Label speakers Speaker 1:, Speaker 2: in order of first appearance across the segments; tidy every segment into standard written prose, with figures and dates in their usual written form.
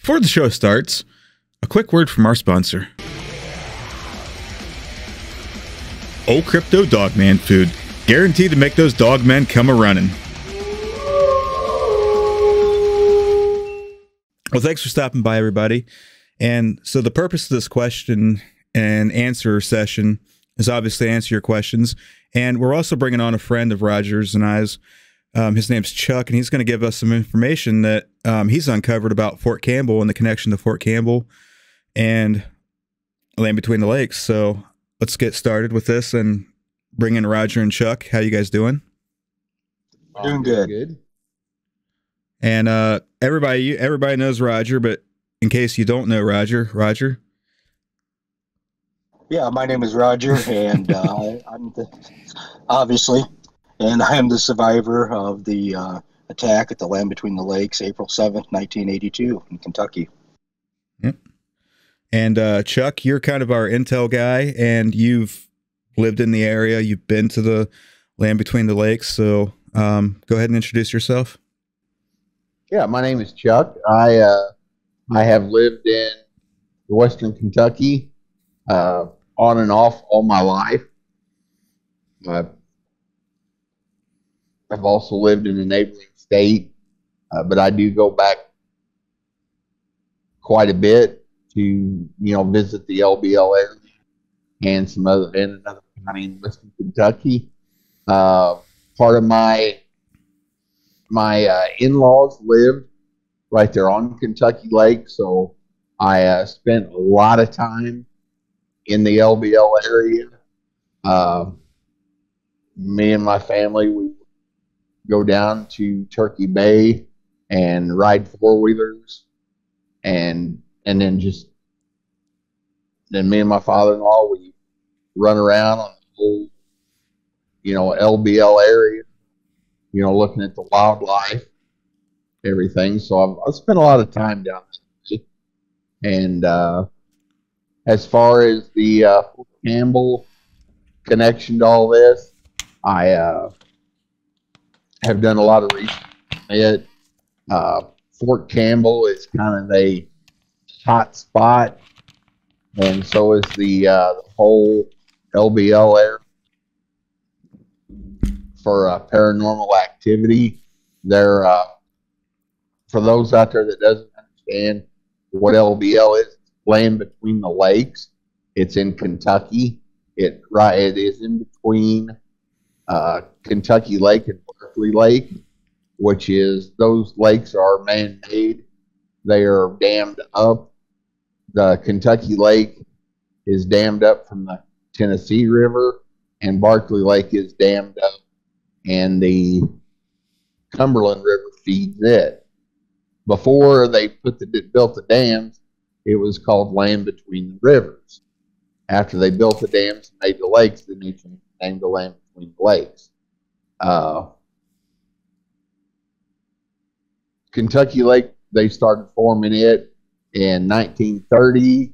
Speaker 1: Before the show starts, a quick word from our sponsor. Old Crypto Dogman Food. Guaranteed to make those dogmen come a-running. Well, thanks for stopping by, everybody. And so the purpose of this question and answer session is obviously to answer your questions. And we're also bringing on a friend of Roger's and I's. His name's Chuck, and he's going to give us some information that he's uncovered about Fort Campbell and the connection to Fort Campbell and Land Between the Lakes. So let's get started with this and bring in Roger and Chuck. How you guys doing?
Speaker 2: Doing good.
Speaker 1: And everybody knows Roger, but in case you don't know Roger.
Speaker 2: Yeah, my name is Roger, and obviously, I am the survivor of the attack at the Land Between the Lakes, April 7th, 1982 in Kentucky.
Speaker 1: Yep. And Chuck, you're kind of our intel guy, and you've lived in the area. You've been to the Land Between the Lakes, so go ahead and introduce yourself.
Speaker 3: Yeah, my name is Chuck. I have lived in Western Kentucky on and off all my life. I've also lived in a neighboring state, but I do go back quite a bit to visit the LBL area and another county in Western Kentucky. Part of my in-laws lived right there on Kentucky Lake, so I spent a lot of time in the LBL area. Me and my family, we go down to Turkey Bay and ride four-wheelers, and then me and my father-in-law, we run around on the whole LBL area, looking at the wildlife, everything. So I've spent a lot of time down there. And as far as the Fort Campbell connection to all this, I have done a lot of research on it. Fort Campbell is kind of a hot spot, and so is the whole LBL area for paranormal activity. There, for those out there that doesn't understand what LBL is, Land Between the Lakes. It's in Kentucky. It is in between Kentucky Lake and Berkeley Lake, which is, those lakes are man-made. They are dammed up. The Kentucky Lake is dammed up from the Tennessee River, and Berkeley Lake is dammed up, and the Cumberland River feeds it. Before they built the dams, it was called Land Between the Rivers. After they built the dams and made the lakes, then they changed the name to Land Between the Lakes. Kentucky Lake, they started forming it in 1930,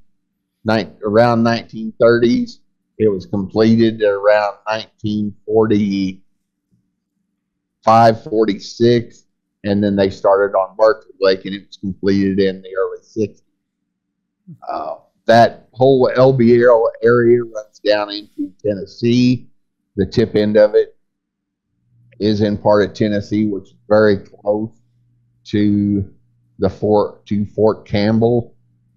Speaker 3: around 1930s. It was completed around 1945, 46, and then they started on Berkeley Lake, and it was completed in the early 60s. That whole LBL area runs down into Tennessee. The tip end of it is in part of Tennessee, which is very close to Fort Campbell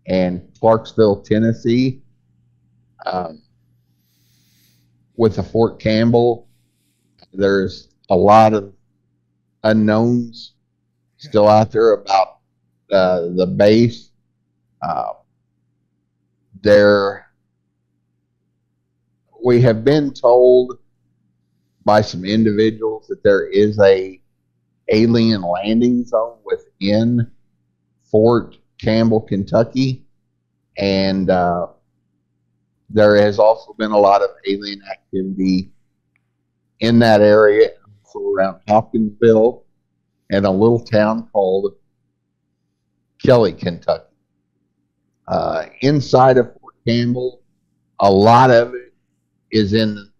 Speaker 3: and Clarksville, Tennessee. With the Fort Campbell, there's a lot of unknowns still out there about the base. We have been told by some individuals that there is a alien landing zone within Fort Campbell, Kentucky, and there has also been a lot of alien activity in that area, also around Hopkinsville and a little town called Kelly, Kentucky. Inside of Fort Campbell, a lot of it is in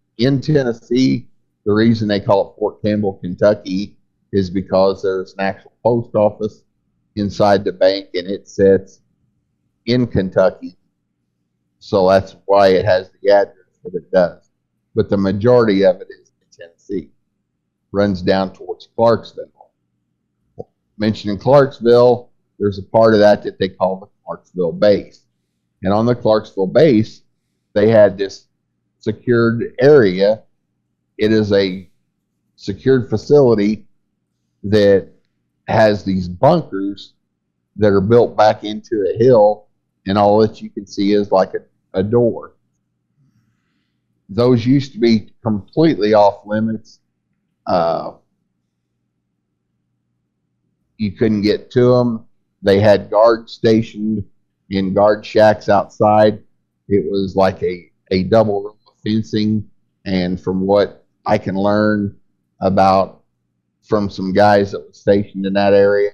Speaker 3: Tennessee. The reason they call it Fort Campbell, Kentucky is because there's an actual post office inside the bank, and it sits in Kentucky. So that's why it has the address that it does. But the majority of it is in Tennessee, runs down towards Clarksville. Mentioning Clarksville, there's a part of that that they call the Clarksville base. And on the Clarksville base, they had this secured area. It is a secured facility that has these bunkers that are built back into a hill, and all that you can see is like a door. Those used to be completely off limits. You couldn't get to them. They had guards stationed in guard shacks outside. It was like a double row of fencing. And from what I can learn about from some guys that was stationed in that area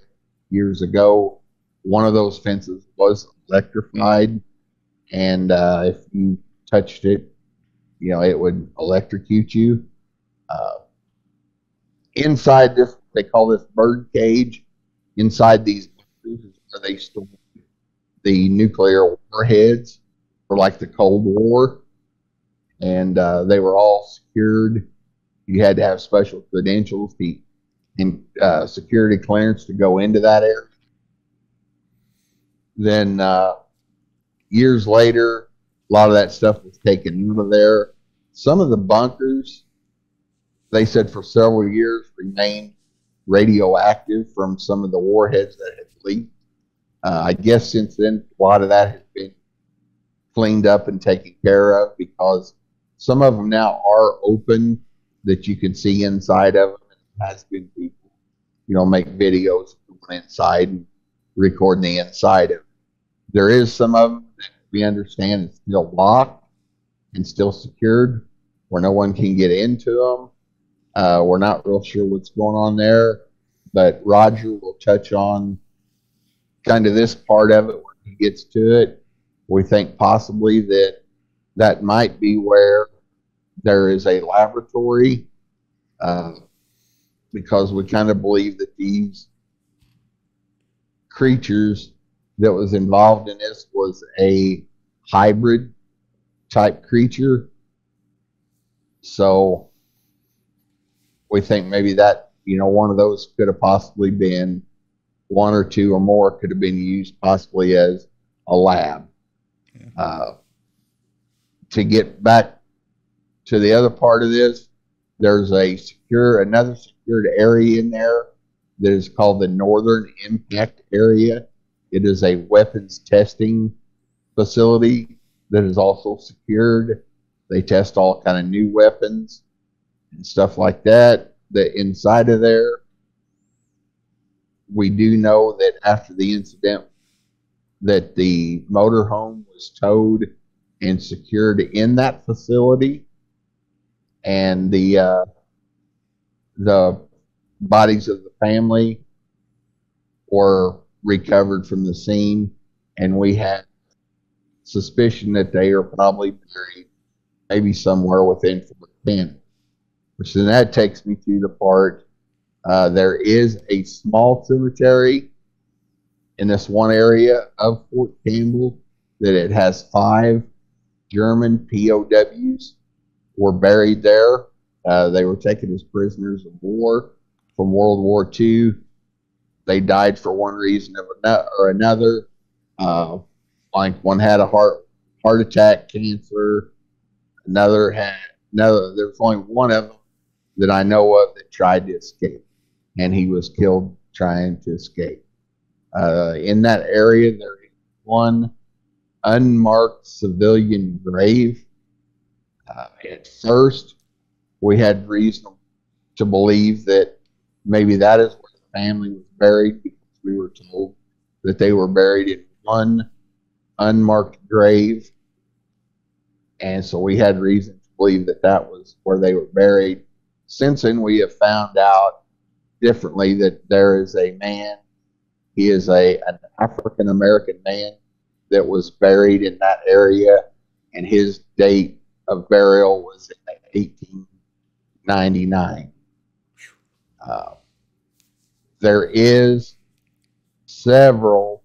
Speaker 3: years ago, one of those fences was electrified. And if you touched it, it would electrocute you. Inside this, they call this bird cage. Inside these bunkers is where they store the nuclear warheads for like the Cold War. And they were all secured. You had to have special credentials and security clearance to go into that area. Then years later, a lot of that stuff was taken out of there. Some of the bunkers, they said for several years, remained radioactive from some of the warheads that had leaked. I guess since then, a lot of that has been cleaned up and taken care of, because some of them now are open that you can see inside of them. And it has been people, make videos going inside and recording the inside of it. There is some of them that we understand is still locked and still secured, where no one can get into them. We're not real sure what's going on there, but Roger will touch on kind of this part of it when he gets to it. We think possibly that might be where there is a laboratory, because we kind of believe that these creatures that was involved in this was a hybrid type creature. So we think maybe that, one of those could have possibly been, one or two or more could have been used possibly as a lab. Yeah. To get back to the other part of this, there's another secured area in there that is called the Northern Impact Area. It is a weapons testing facility that is also secured. They test all kind of new weapons and stuff like that. The inside of there, we do know that after the incident, that the motorhome was towed and secured in that facility, and the bodies of the family were recovered from the scene, and we had suspicion that they are probably buried maybe somewhere within Fort Campbell. Which then that takes me to the part, there is a small cemetery in this one area of Fort Campbell that it has 5 German POWs were buried there. They were taken as prisoners of war from World War II. They died for one reason or another. Like one had a heart attack, cancer. There's only one of them that I know of that tried to escape, and he was killed trying to escape. In that area, there is one unmarked civilian grave. At first, we had reason to believe that maybe that is where the family was buried, because we were told that they were buried in one unmarked grave. And so we had reason to believe that that was where they were buried. Since then, we have found out differently that there is a man. He is an African-American man that was buried in that area, and his date of burial was in 1899. There is several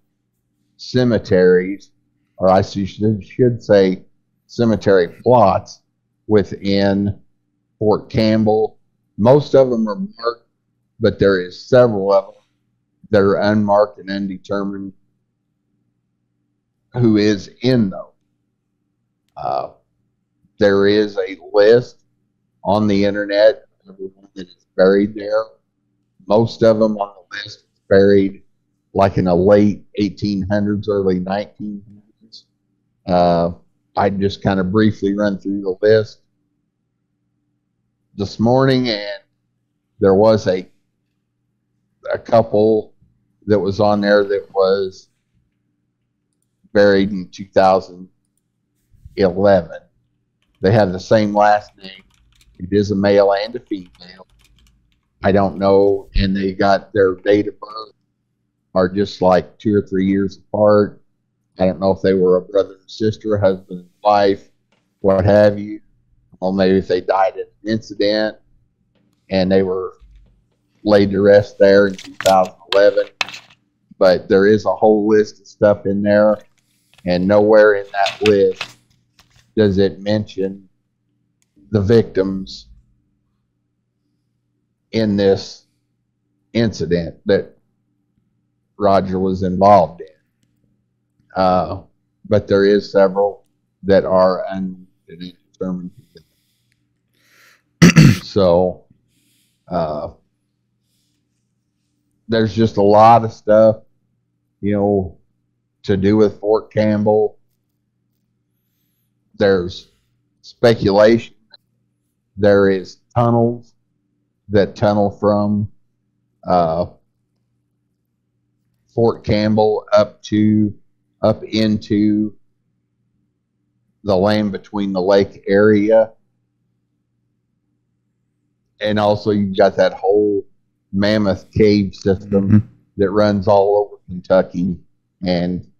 Speaker 3: cemeteries, or I should say cemetery plots within Fort Campbell. Most of them are marked, but there is several of them that are unmarked and undetermined who is in those. There is a list on the internet of everyone that is buried there. Most of them on the list is buried like in the late 1800s, early 1900s. I just kind of briefly run through the list this morning, and there was a couple that was on there that was buried in 2011. They have the same last name. It is a male and a female. I don't know, and they got their date of birth are just like 2 or 3 years apart. I don't know if they were a brother and sister, husband and wife, what have you. Or maybe if they died in an incident and they were laid to rest there in 2011. But there is a whole list of stuff in there, and nowhere in that list does it mention the victims in this incident that Roger was involved in. But there is several that are undetermined. So there's just a lot of stuff, to do with Fort Campbell. There's speculation. There is tunnels that tunnel from Fort Campbell up into the land between the lake area. And also you've got that whole Mammoth Cave system that runs all over Kentucky. And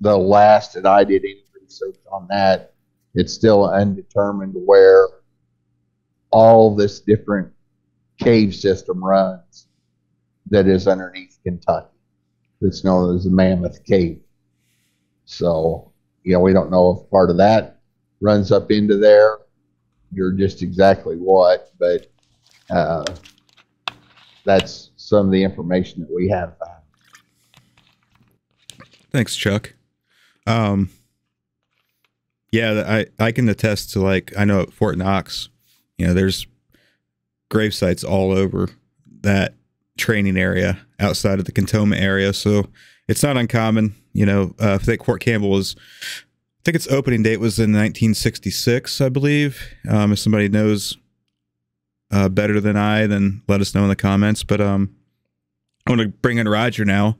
Speaker 3: the last that I did any research on that, it's still undetermined where all this different cave system runs that is underneath Kentucky. It's known as the Mammoth Cave. So, we don't know if part of that runs up into there or just exactly what, but that's some of the information that we have found.
Speaker 1: Thanks, Chuck. Yeah, I can attest to, I know at Fort Knox, there's grave sites all over that training area outside of the Cantonment area. So it's not uncommon, I think Fort Campbell I think its opening date was in 1966, I believe. If somebody knows better than I, then let us know in the comments. But I want to bring in Roger now.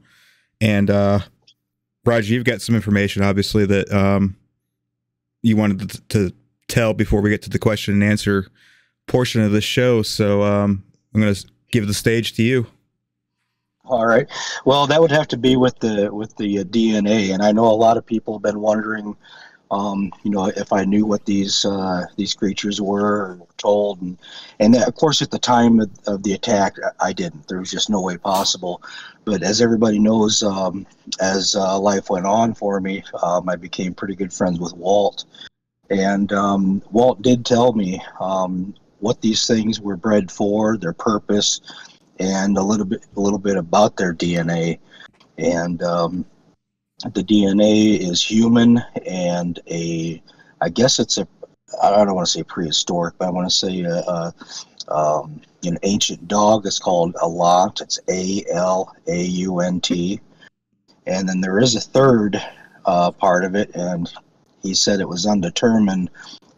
Speaker 1: And Roger, you've got some information, obviously, that you wanted to tell before we get to the question and answer portion of the show. So I'm going to give the stage to you.
Speaker 2: All right. Well, that would have to be with the DNA, and I know a lot of people have been wondering, if I knew what these creatures were told, and of course at the time of the attack, I didn't. There was just no way possible. But as everybody knows, as life went on for me, I became pretty good friends with Walt, and Walt did tell me what these things were bred for, their purpose, and a little bit about their DNA. And the DNA is human, and I guess it's I don't want to say prehistoric, but I want to say an ancient dog. It's called Alount. It's ALAUNT. And then there is a third part of it, and he said it was undetermined,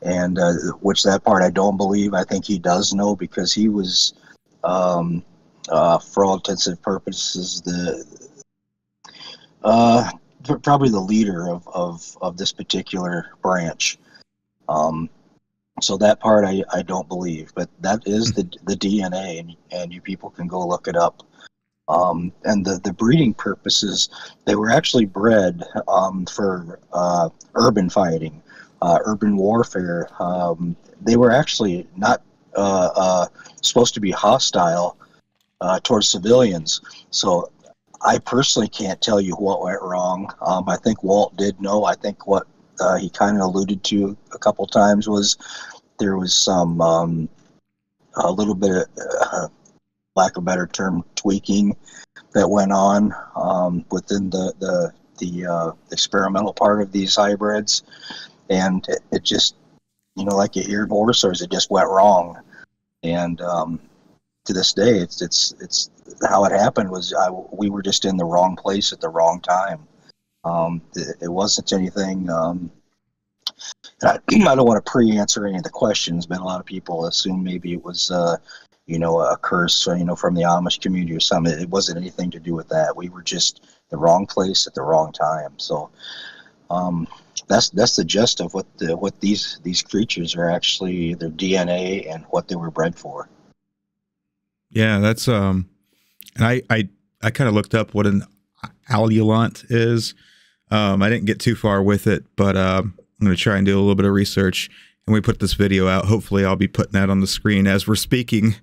Speaker 2: and which that part I don't believe. I think he does know, because he was, for all intensive purposes, probably the leader of this particular branch. So that part I don't believe, but that is the DNA, and you people can go look it up. And the breeding purposes, they were actually bred for urban fighting, urban warfare. They were actually not supposed to be hostile towards civilians. So I personally can't tell you what went wrong. I think Walt did know. I think what he kind of alluded to a couple times was there was some a little bit of, lack of a better term, tweaking that went on within the experimental part of these hybrids, and it just, you know, like you hear horror stories, it just went wrong. And to this day, it's how it happened was we were just in the wrong place at the wrong time. It wasn't anything. I don't want to pre-answer any of the questions, but a lot of people assume maybe it was, you know, a curse, you know, from the Amish community or something. It wasn't anything to do with that. We were just the wrong place at the wrong time. So that's the gist of what these creatures are actually, their DNA and what they were bred for.
Speaker 1: Yeah, that's and I kind of looked up what an allulant is. I didn't get too far with it, but I'm going to try and do a little bit of research. And we put this video out. Hopefully, I'll be putting that on the screen as we're speaking.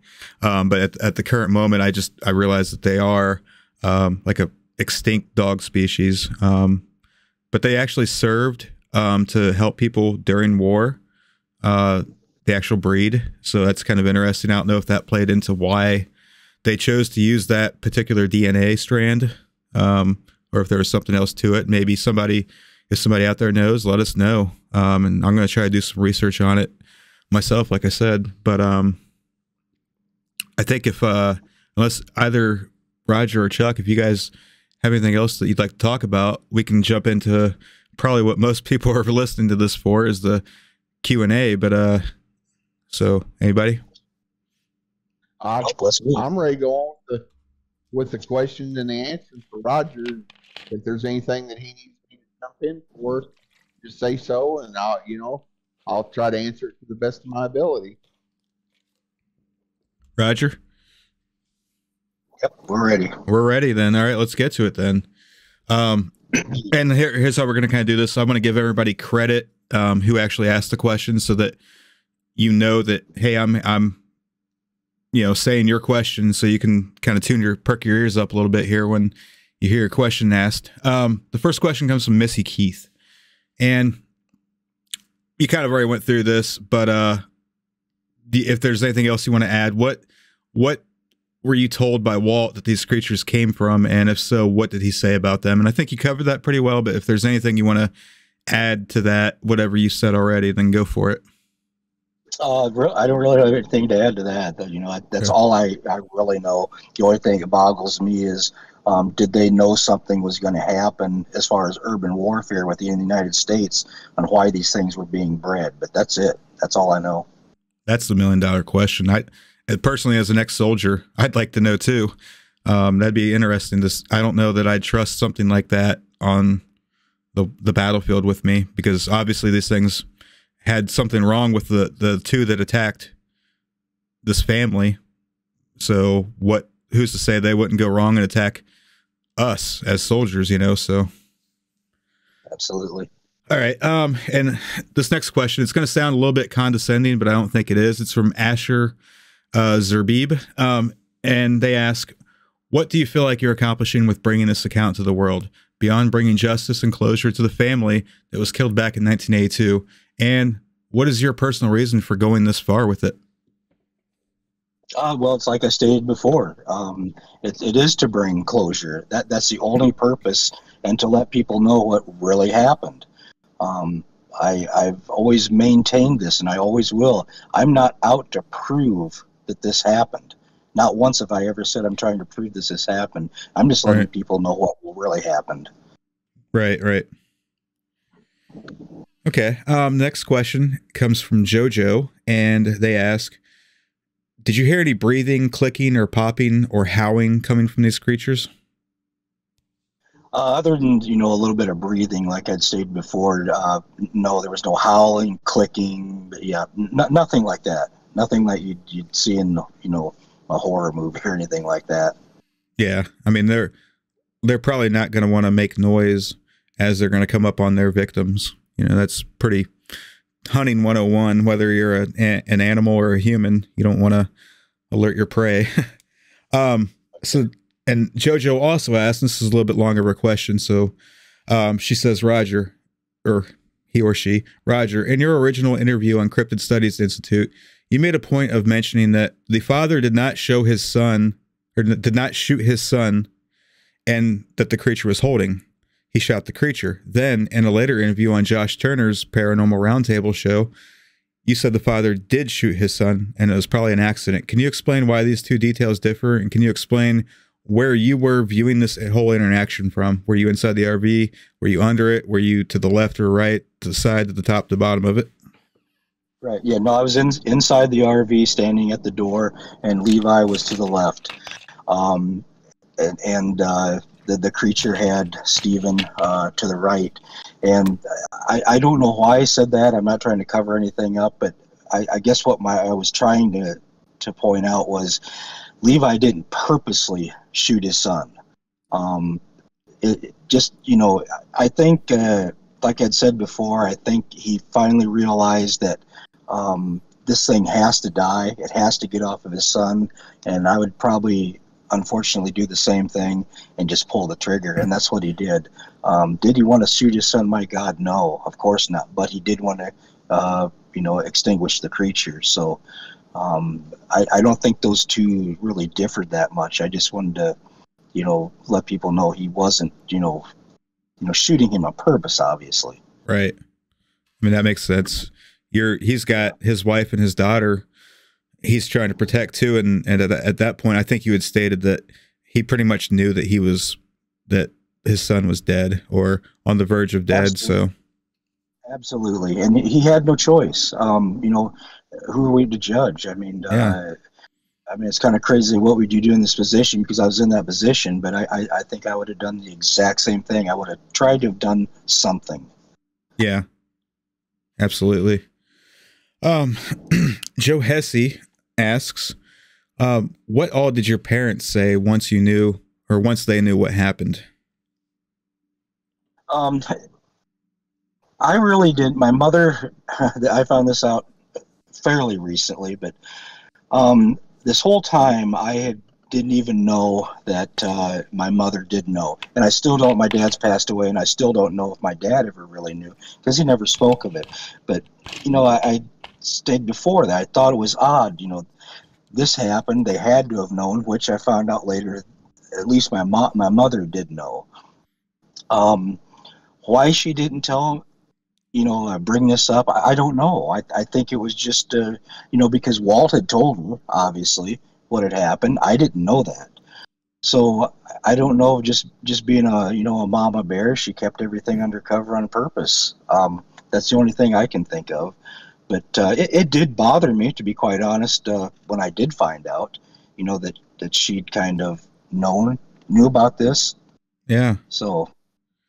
Speaker 1: But at the current moment, I realized that they are like a extinct dog species. But they actually served to help people during war. The actual breed. So that's kind of interesting. I don't know if that played into why they chose to use that particular DNA strand, or if there was something else to it. Maybe if somebody out there knows, let us know. And I'm going to try to do some research on it myself, like I said. But I think unless either Roger or Chuck, if you guys have anything else that you'd like to talk about, we can jump into probably what most people are listening to this for, is the Q&A. But so anybody?
Speaker 3: I'm ready to go on with the questions and the answers for Roger. If there's anything that he needs me to jump in for, just say so, and I'll try to answer it to the best of my ability.
Speaker 1: Roger?
Speaker 2: Yep, we're ready.
Speaker 1: We're ready then. All right, let's get to it then. And here's how we're going to kind of do this. So I'm going to give everybody credit who actually asked the question, so that you know that, hey, I'm saying your question, so you can kind of perk your ears up a little bit here when you hear a question asked. The first question comes from Missy Keith, and you kind of already went through this, but if there's anything else you want to add, what were you told by Walt that these creatures came from, and if so, what did he say about them? And I think you covered that pretty well, but if there's anything you want to add to that, whatever you said already, then go for it.
Speaker 2: I don't really have anything to add to that. That's all I really know. The only thing that boggles me is, did they know something was going to happen as far as urban warfare within the United States on why these things were being bred? But that's it. That's all I know.
Speaker 1: That's the $1,000,000 question. I personally, as an ex-soldier, I'd like to know too. That'd be interesting. I don't know that I'd trust something like that on the battlefield with me, because obviously these things had something wrong with the two that attacked this family. So who's to say they wouldn't go wrong and attack us as soldiers, so.
Speaker 2: Absolutely.
Speaker 1: All right. And this next question, it's going to sound a little bit condescending, but I don't think it is. It's from Asher Zerbib. And they ask, what do you feel like you're accomplishing with bringing this account to the world, beyond bringing justice and closure to the family that was killed back in 1982? And what is your personal reason for going this far with it?
Speaker 2: Well, it's like I stated before. It is to bring closure. That's the only purpose, and to let people know what really happened. I've always maintained this, and I always will. I'm not out to prove that this happened. Not once have I ever said I'm trying to prove this has happened. I'm just letting people know what really happened.
Speaker 1: Right. Okay. Next question comes from JoJo, and they ask, did you hear any breathing, clicking, or popping, or howling coming from these creatures?
Speaker 2: Other than, a little bit of breathing, like I'd stated before, no, there was no howling, clicking, but yeah, nothing like that. Nothing like you'd see in, a horror movie or anything like that. Yeah. I mean,
Speaker 1: they're probably not going to want to make noise as they're going to come up on their victims. That's pretty hunting 101, whether you're an animal or a human. You don't want to alert your prey. So, and JoJo also asked, this is a little bit longer of a question. So, she says, Roger, or he or she, Roger, in your original interview on Cryptid Studies Institute, you made a point of mentioning that the father did not show his son, or did not shoot his son, and that the creature was holding. He shot the creature. Then, in a later interview on Josh Turner's Paranormal Roundtable show, you said the father did shoot his son, and it was probably an accident. Can you explain why these two details differ? And can you explain where you were viewing this whole interaction from? Were you inside the RV? Were you under it? Were you to the left or right, to the side, to the top, to the bottom of it?
Speaker 2: Right. Yeah. No, I was inside the RV, standing at the door, and Levi was to the left. The creature had Stephen to the right. And I don't know why I said that. I'm not trying to cover anything up, but I guess what I was trying to point out was Levi didn't purposely shoot his son. It just, I think, like I'd said before, I think he finally realized that this thing has to die. It has to get off of his son. And I would probably, unfortunately, do the same thing and just pull the trigger. And that's what he did. Did he want to shoot his son? My God, no, of course not. But he did want to, extinguish the creature. So I don't think those two really differed that much. I just wanted to, let people know he wasn't, shooting him on purpose, obviously.
Speaker 1: Right. I mean, that makes sense. He's got his wife and his daughter he's trying to protect too. And at that point, I think you had stated that he pretty much knew that that his son was dead or on the verge of dead.
Speaker 2: Absolutely.
Speaker 1: So
Speaker 2: absolutely. And he had no choice. Who are we to judge? I mean,
Speaker 1: yeah.
Speaker 2: It's kind of crazy what would you do in this position, because I was in that position, but I think I would have done the exact same thing. I would have tried to have done something.
Speaker 1: Yeah, absolutely. Joe Hesse asks, what all did your parents say once they knew what happened?
Speaker 2: I really did. My mother, I found this out fairly recently, but this whole time I didn't even know that my mother did know. And I still don't. My dad's passed away, and I still don't know if my dad ever really knew, because he never spoke of it. But, I stayed before that. I thought it was odd. This happened. They had to have known, which I found out later. At least my mother did know. Why she didn't tell, bring this up, I don't know. I think it was just, because Walt had told her, obviously, what had happened. I didn't know that. So I don't know, just being a mama bear, she kept everything undercover on purpose. That's the only thing I can think of. But it did bother me, to be quite honest, when I did find out, that she'd kind of knew about this.
Speaker 1: Yeah.
Speaker 2: So,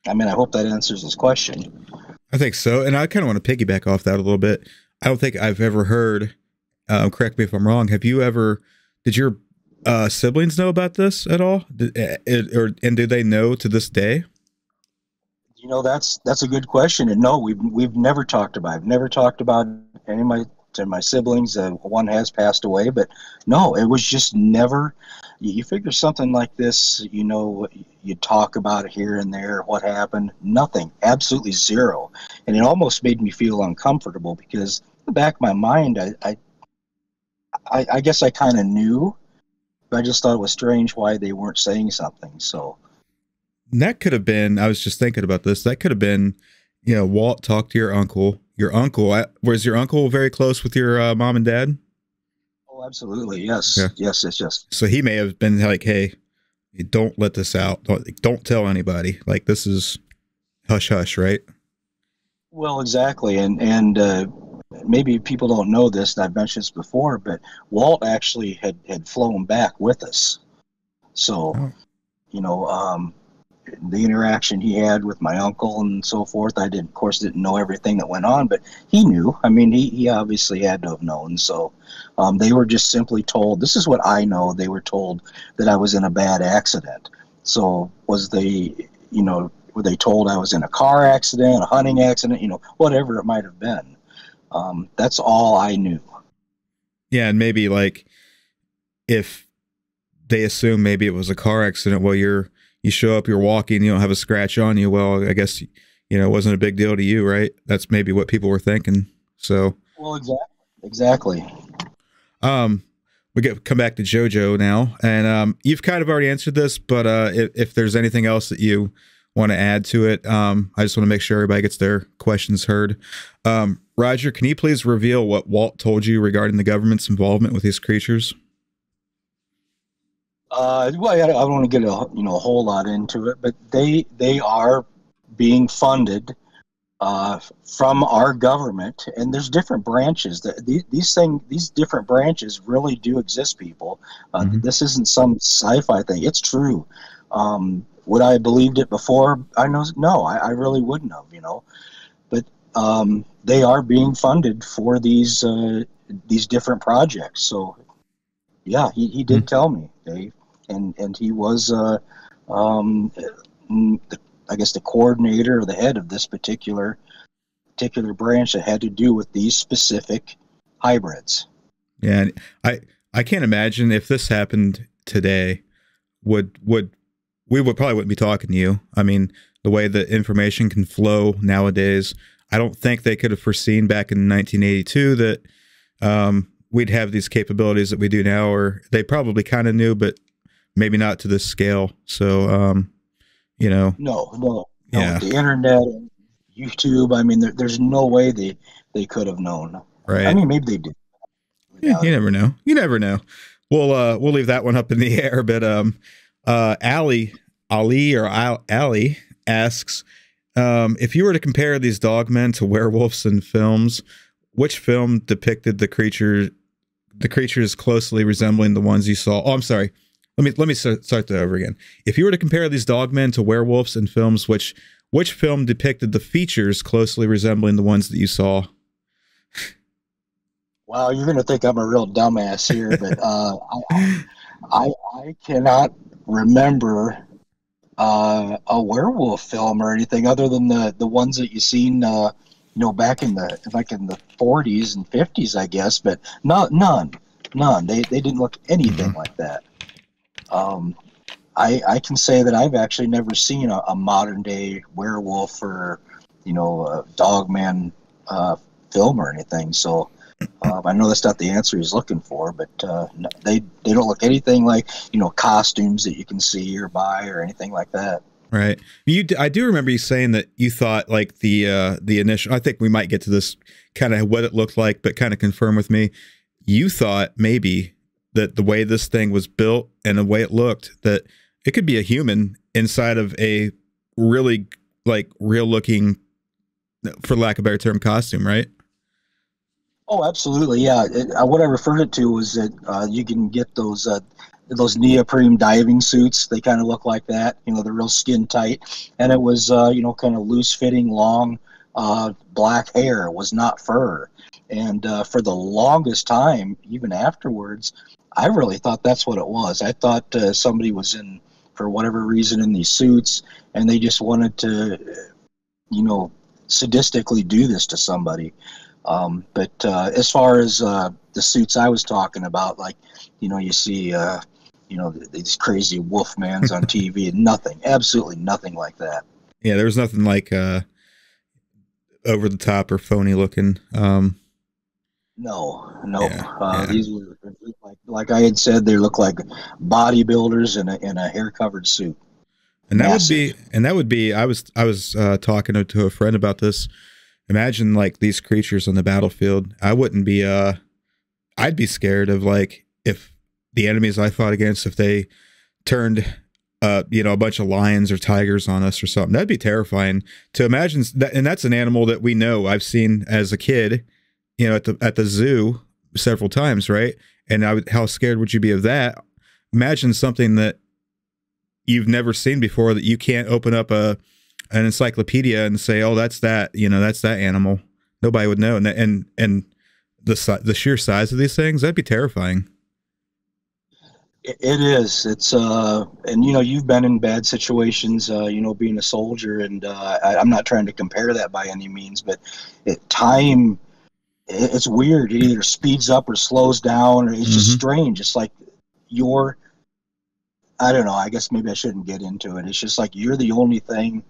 Speaker 2: I hope that answers this question.
Speaker 1: I think so. And I kind of want to piggyback off that a little bit. I don't think I've ever heard, correct me if I'm wrong, did your siblings know about this at all? And do they know to this day?
Speaker 2: That's a good question. And no, we've never talked about it. I've never talked about any of my siblings. One has passed away, but no, it was just never. You figure something like this, you talk about it here and there, what happened, nothing, absolutely zero. And it almost made me feel uncomfortable, because in the back of my mind, I guess I kind of knew, but I just thought it was strange why they weren't saying something. So
Speaker 1: that could have been, I was just thinking about this, that could have been, Walt talked to your uncle. Was your uncle very close with your mom and dad?
Speaker 2: Oh, absolutely. Yes.
Speaker 1: Yeah.
Speaker 2: Yes.
Speaker 1: So he may have been like, hey, don't let this out. Don't tell anybody. Like, this is hush hush, right?
Speaker 2: Well, exactly. And maybe people don't know this, and I've mentioned this before, but Walt actually had flown back with us. So, the interaction he had with my uncle and so forth, I of course didn't know everything that went on, but he knew. He obviously had to have known. So they were just simply told, this is what I know, they were told that I was in a bad accident. So were they told I was in a car accident, a hunting accident, whatever it might have been. That's all I knew.
Speaker 1: Yeah, and maybe like if they assume maybe it was a car accident. Well, you show up, you're walking, you don't have a scratch on you. Well, I guess, it wasn't a big deal to you, right? That's maybe what people were thinking. So,
Speaker 2: well, exactly.
Speaker 1: Come back to JoJo now, and you've kind of already answered this, but if there's anything else that you want to add to it, I just want to make sure everybody gets their questions heard. Roger, can you please reveal what Walt told you regarding the government's involvement with these creatures?
Speaker 2: Well, I don't want to get a whole lot into it, but they are being funded from our government, and there's different branches. These different branches really do exist, people. This isn't some sci-fi thing. It's true. Would I have believed it before? No, I really wouldn't have. But they are being funded for these different projects. So, yeah, he did tell me, Dave, and he was I guess the coordinator or the head of this particular branch that had to do with these specific hybrids.
Speaker 1: Yeah, and I can't imagine if this happened today, we probably wouldn't be talking to you. I mean, the way that information can flow nowadays, I don't think they could have foreseen back in 1982 that we'd have these capabilities that we do now, or they probably kind of knew, but maybe not to this scale. So,
Speaker 2: No.
Speaker 1: Yeah.
Speaker 2: The internet, YouTube. I mean, there's no way they could have known.
Speaker 1: Right.
Speaker 2: I mean, maybe they did.
Speaker 1: Yeah, you never know. You never know. We'll leave that one up in the air. But Ali asks, if you were to compare these dogmen to werewolves in films, which film depicted the creatures closely resembling the ones you saw? Oh, I'm sorry. Let me start that over again. If you were to compare these dogmen to werewolves in films, which film depicted the features closely resembling the ones that you saw?
Speaker 2: Wow, you're gonna think I'm a real dumbass here, but I cannot remember a werewolf film or anything other than the ones that you seen back in the 40s and 50s, I guess, but none. They didn't look anything like that. I can say that I've actually never seen a modern day werewolf or a dogman film or anything. So I know that's not the answer he's looking for, but they don't look anything like costumes that you can see or buy or anything like that.
Speaker 1: Right. I do remember you saying that you thought like the initial. I think we might get to this kind of what it looked like, but kind of confirm with me. You thought maybe that the way this thing was built and the way it looked, that it could be a human inside of a really real looking, for lack of a better term, costume, right?
Speaker 2: Oh, absolutely. Yeah. What I referred it to was that you can get those neoprene diving suits. They kind of look like that. They're real skin tight, and it was kind of loose fitting, long black hair. It was not fur. And for the longest time, even afterwards, I really thought that's what it was. I thought somebody was in, for whatever reason, in these suits, and they just wanted to, sadistically do this to somebody. But as far as the suits I was talking about, you see, these crazy wolfmans on TV, and absolutely nothing like that.
Speaker 1: Yeah, there was nothing like over the top or phony looking.
Speaker 2: No.
Speaker 1: Yeah.
Speaker 2: These were, like I had said, they look like bodybuilders in a hair covered suit.
Speaker 1: And that would be. I was talking to a friend about this. Imagine these creatures on the battlefield. I wouldn't be. I'd be scared of if the enemies I fought against, if they turned a bunch of lions or tigers on us or something. That'd be terrifying to imagine. And that's an animal that we know. I've seen as a kid. At the zoo several times, right? And how scared would you be of that? Imagine something that you've never seen before, that you can't open up an encyclopedia and say, "Oh, that's that." That's that animal. Nobody would know. And the sheer size of these things, that'd be terrifying.
Speaker 2: It is. It's and you've been in bad situations, being a soldier, and I'm not trying to compare that by any means, but it's weird. It either speeds up or slows down, or it's just strange. It's like your I don't know. I guess maybe I shouldn't get into it. It's just like you're the only thing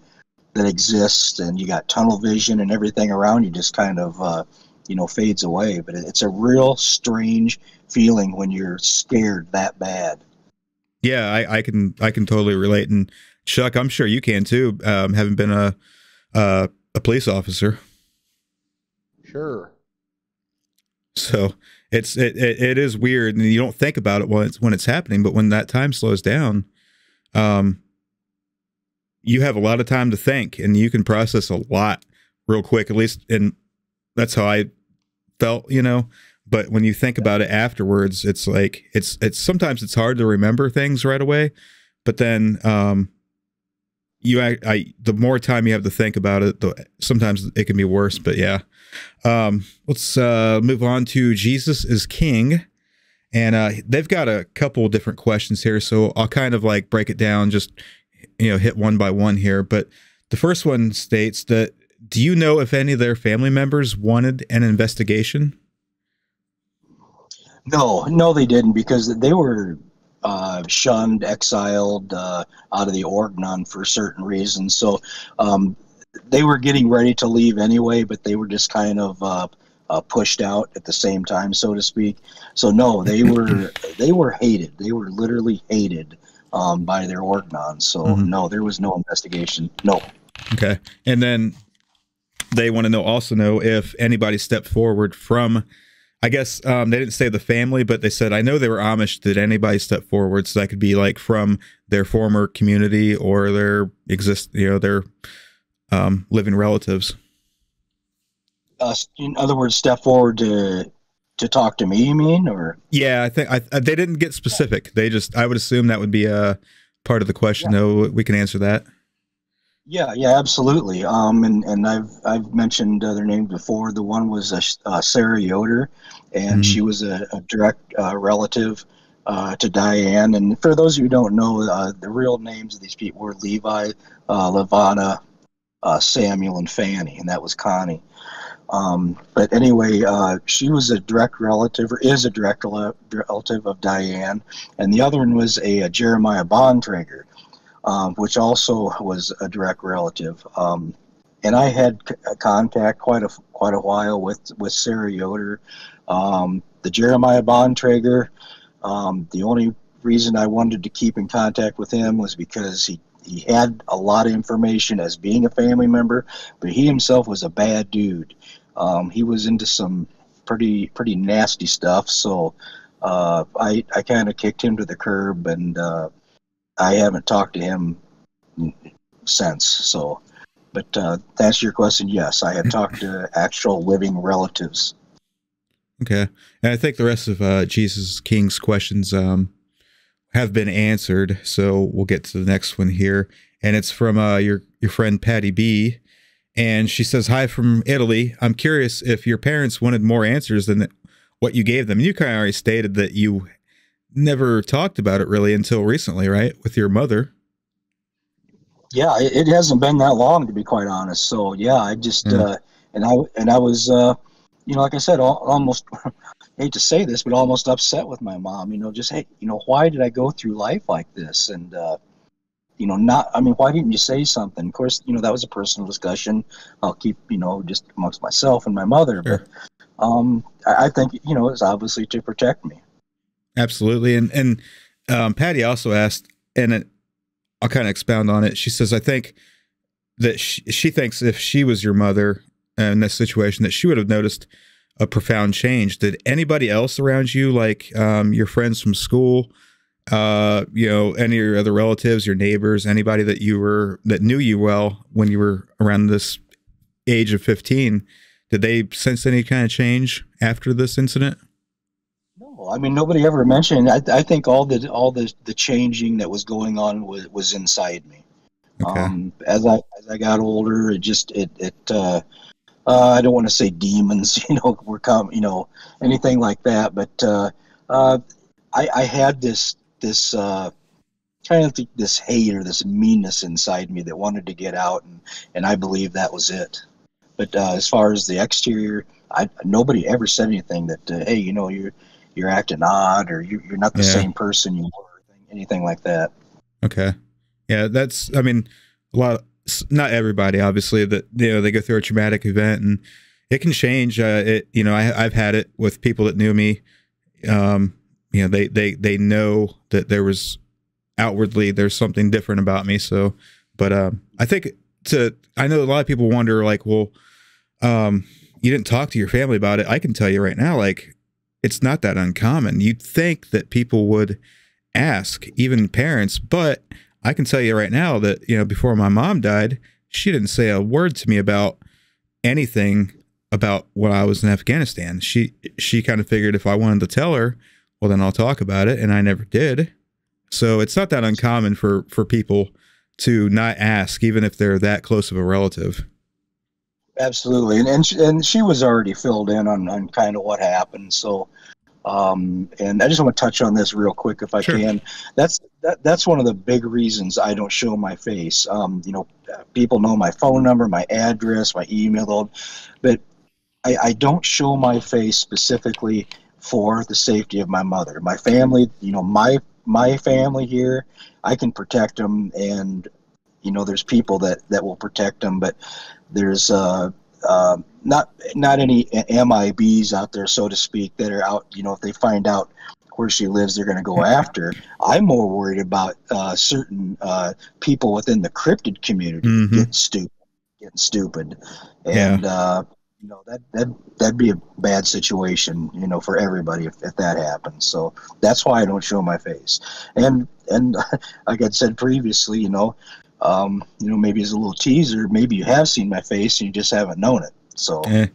Speaker 2: that exists, and you got tunnel vision, and everything around you just kind of, fades away. But it's a real strange feeling when you're scared that bad.
Speaker 1: Yeah, I can totally relate. And Chuck, I'm sure you can too, having been a police officer.
Speaker 3: Sure.
Speaker 1: So it is weird, and you don't think about it when it's happening, but when that time slows down, you have a lot of time to think, and you can process a lot real quick. At least, and that's how I felt, But when you think about it afterwards, it's like it's sometimes it's hard to remember things right away, but then the more time you have to think about it, sometimes it can be worse. But yeah, let's move on to Jesus is King, and they've got a couple different questions here, so I'll kind of like break it down, just hit one by one here. But the first one states that, do you know if any of their family members wanted an investigation?
Speaker 2: No, they didn't, because they were shunned, exiled out of the Organon for certain reasons. So they were getting ready to leave anyway, but they were just kind of pushed out at the same time, so to speak. So no, they were hated. They were literally hated by their Organons. So no, there was no investigation. No.
Speaker 1: Okay, and then they want to also know if anybody stepped forward from, I guess they didn't say the family, but they said, I know they were Amish. Did anybody step forward? So that could be like from their former community or their their living relatives.
Speaker 2: In other words, step forward to talk to me, you mean? Or
Speaker 1: yeah, I think they didn't get specific. They just, I would assume that would be a part of the question, though. We can answer that.
Speaker 2: Yeah, absolutely. And I've mentioned their names before. The one was Sarah Yoder, and she was a direct relative to Diane. And for those of you who don't know, the real names of these people were Levi, Levana, Samuel, and Fanny, and that was Connie. But anyway, she was a direct relative, or is a direct relative of Diane, and the other one was a Jeremiah Bontrager, which also was a direct relative. And I had contact quite a while with Sarah Yoder. The Jeremiah Bontrager, the only reason I wanted to keep in contact with him was because he had a lot of information as being a family member, but he himself was a bad dude. He was into some pretty nasty stuff, so I kind of kicked him to the curb, and I haven't talked to him since. So, but to answer your question, yes, I have talked to actual living relatives.
Speaker 1: Okay, and I think the rest of Jesus King's questions have been answered, so we'll get to the next one here, and it's from your friend Patty B. And she says, hi from Italy. I'm curious if your parents wanted more answers than what you gave them. And you kind of already stated that you never talked about it really until recently, right? With your mother.
Speaker 2: Yeah, it hasn't been that long, to be quite honest. So yeah, I just, and I was, like I said, almost, I hate to say this, but almost upset with my mom, just, hey, why did I go through life like this? And, why didn't you say something? Of course, that was a personal discussion. I'll keep, just amongst myself and my mother. Sure. But I think, it was obviously to protect me.
Speaker 1: Absolutely. And Patty also asked, and I'll kind of expound on it. She says, I think that she thinks if she was your mother in this situation, that she would have noticed a profound change. Did anybody else around you, like your friends from school, any of your other relatives, your neighbors, anybody that knew you well when you were around this age of 15, did they sense any kind of change after this incident?
Speaker 2: No, nobody ever mentioned. I think all the changing that was going on was inside me. Okay. As I got older, it I don't want to say demons, were come, anything like that, but I had this kind of this hate or this meanness inside me that wanted to get out, and I believe that was it. But as far as the exterior, nobody ever said anything that hey, you're acting odd, or you're not the same person you were, anything like that.
Speaker 1: Okay. Yeah, that's, I mean, a lot, not everybody, obviously, that, they go through a traumatic event and it can change. I've had it with people that knew me. They know that there was outwardly, there's something different about me. So, but, I think I know a lot of people wonder, like, well, you didn't talk to your family about it. I can tell you right now, like, it's not that uncommon. You'd think that people would ask, even parents, but I can tell you right now that, before my mom died, she didn't say a word to me about anything about when I was in Afghanistan. She kind of figured if I wanted to tell her, well, then I'll talk about it. And I never did. So it's not that uncommon for people to not ask, even if they're that close of a relative.
Speaker 2: Absolutely. And she was already filled in on kind of what happened. So, and I just want to touch on this real quick if I
Speaker 1: Sure.
Speaker 2: can. That's one of the big reasons I don't show my face. People know my phone number, my address, my email, but I don't show my face specifically for the safety of my mother. My family, my family here, I can protect them, and there's people that will protect them, but there's not any MIBs out there, so to speak, that are out. If they find out where she lives, they're going to go after. I'm more worried about certain people within the cryptid community getting stupid, and that'd be a bad situation, for everybody if that happens. So that's why I don't show my face. And like I said previously, maybe as a little teaser, maybe you have seen my face and you just haven't known it. So think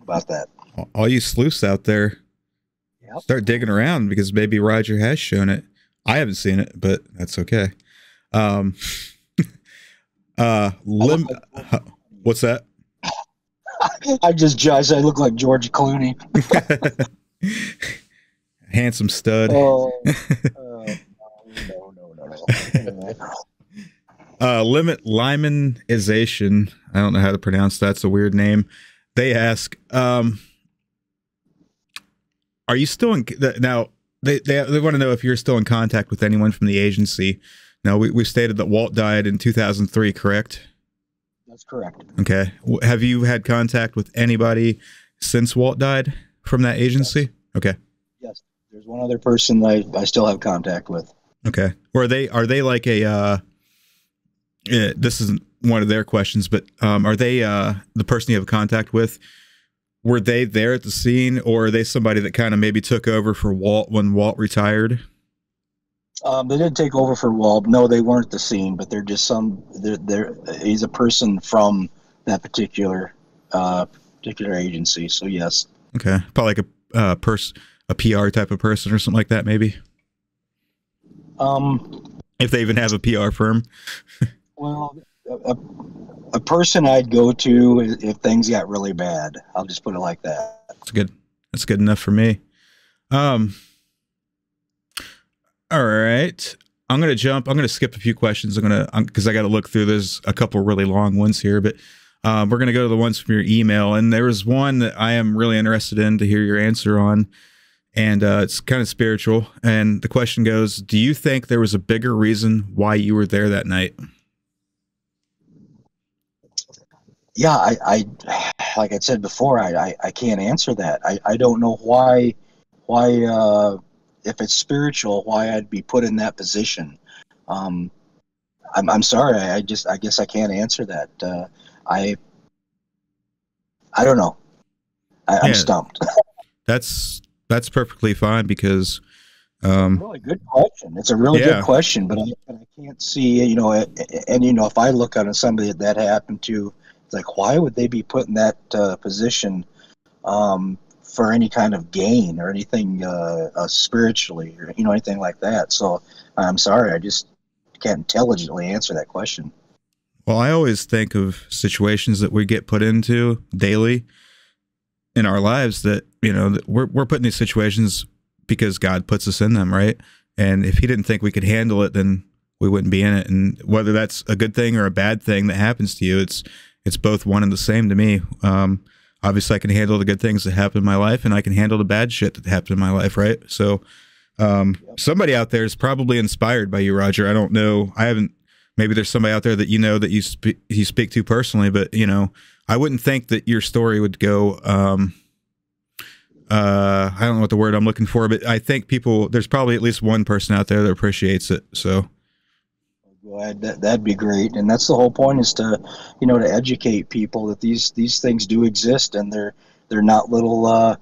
Speaker 2: about that.
Speaker 1: All you sleuths out there, start digging around, because maybe Roger has shown it. I haven't seen it, but that's okay. What's that?
Speaker 2: I just judged. I look like George Clooney.
Speaker 1: Handsome stud.
Speaker 2: No.
Speaker 1: Limonization. I don't know how to pronounce that. It's a weird name. They ask, are you still in now? They want to know if you're still in contact with anyone from the agency. Now, we stated that Walt died in 2003, correct?
Speaker 2: That's correct.
Speaker 1: Okay. Have you had contact with anybody since Walt died from that agency? Okay.
Speaker 2: Yes. There's one other person I still have contact with.
Speaker 1: Okay. Or are they like a this isn't one of their questions, but are they the person you have contact with? Were they there at the scene, or are they somebody that kind of maybe took over for Walt when Walt retired?
Speaker 2: They didn't take over for Walt. No, they weren't at the scene, but they're just he's a person from that particular agency. So yes.
Speaker 1: Okay. Probably like a PR type of person or something like that, maybe. If they even have a PR firm.
Speaker 2: Well, a person I'd go to if things got really bad. I'll just put it like that.
Speaker 1: That's good. That's good enough for me. All right. I'm going to skip a few questions. Because I got to look through. There's a couple really long ones here, but we're going to go to the ones from your email. And there was one that I am really interested in to hear your answer on. And it's kind of spiritual. And the question goes, do you think there was a bigger reason why you were there that night?
Speaker 2: Yeah, I like I said before, I can't answer that. I don't know why if it's spiritual, why I'd be put in that position. I'm sorry. I guess I can't answer that. I don't know. I'm stumped.
Speaker 1: That's perfectly fine, because
Speaker 2: really good question. It's a really good question, but I can't see, if I look at somebody that happened to, it's like, why would they be put in that position for any kind of gain or anything spiritually or anything like that? So I'm sorry, I just can't intelligently answer that question.
Speaker 1: Well, I always think of situations that we get put into daily in our lives that, that we're put in these situations because God puts us in them, right? And if he didn't think we could handle it, then we wouldn't be in it. And whether that's a good thing or a bad thing that happens to you, it's both one and the same to me. Obviously I can handle the good things that happen in my life, and I can handle the bad shit that happened in my life, right? So Somebody out there is probably inspired by you, Roger. I don't know. I haven't. Maybe there's somebody out there that you know that you speak to personally, but you know, I wouldn't think that your story would go. I don't know what the word I'm looking for, but I think there's probably at least one person out there that appreciates it. So
Speaker 2: glad that'd be great. And that's the whole point, is to, you know, to educate people that these things do exist, and they're not little,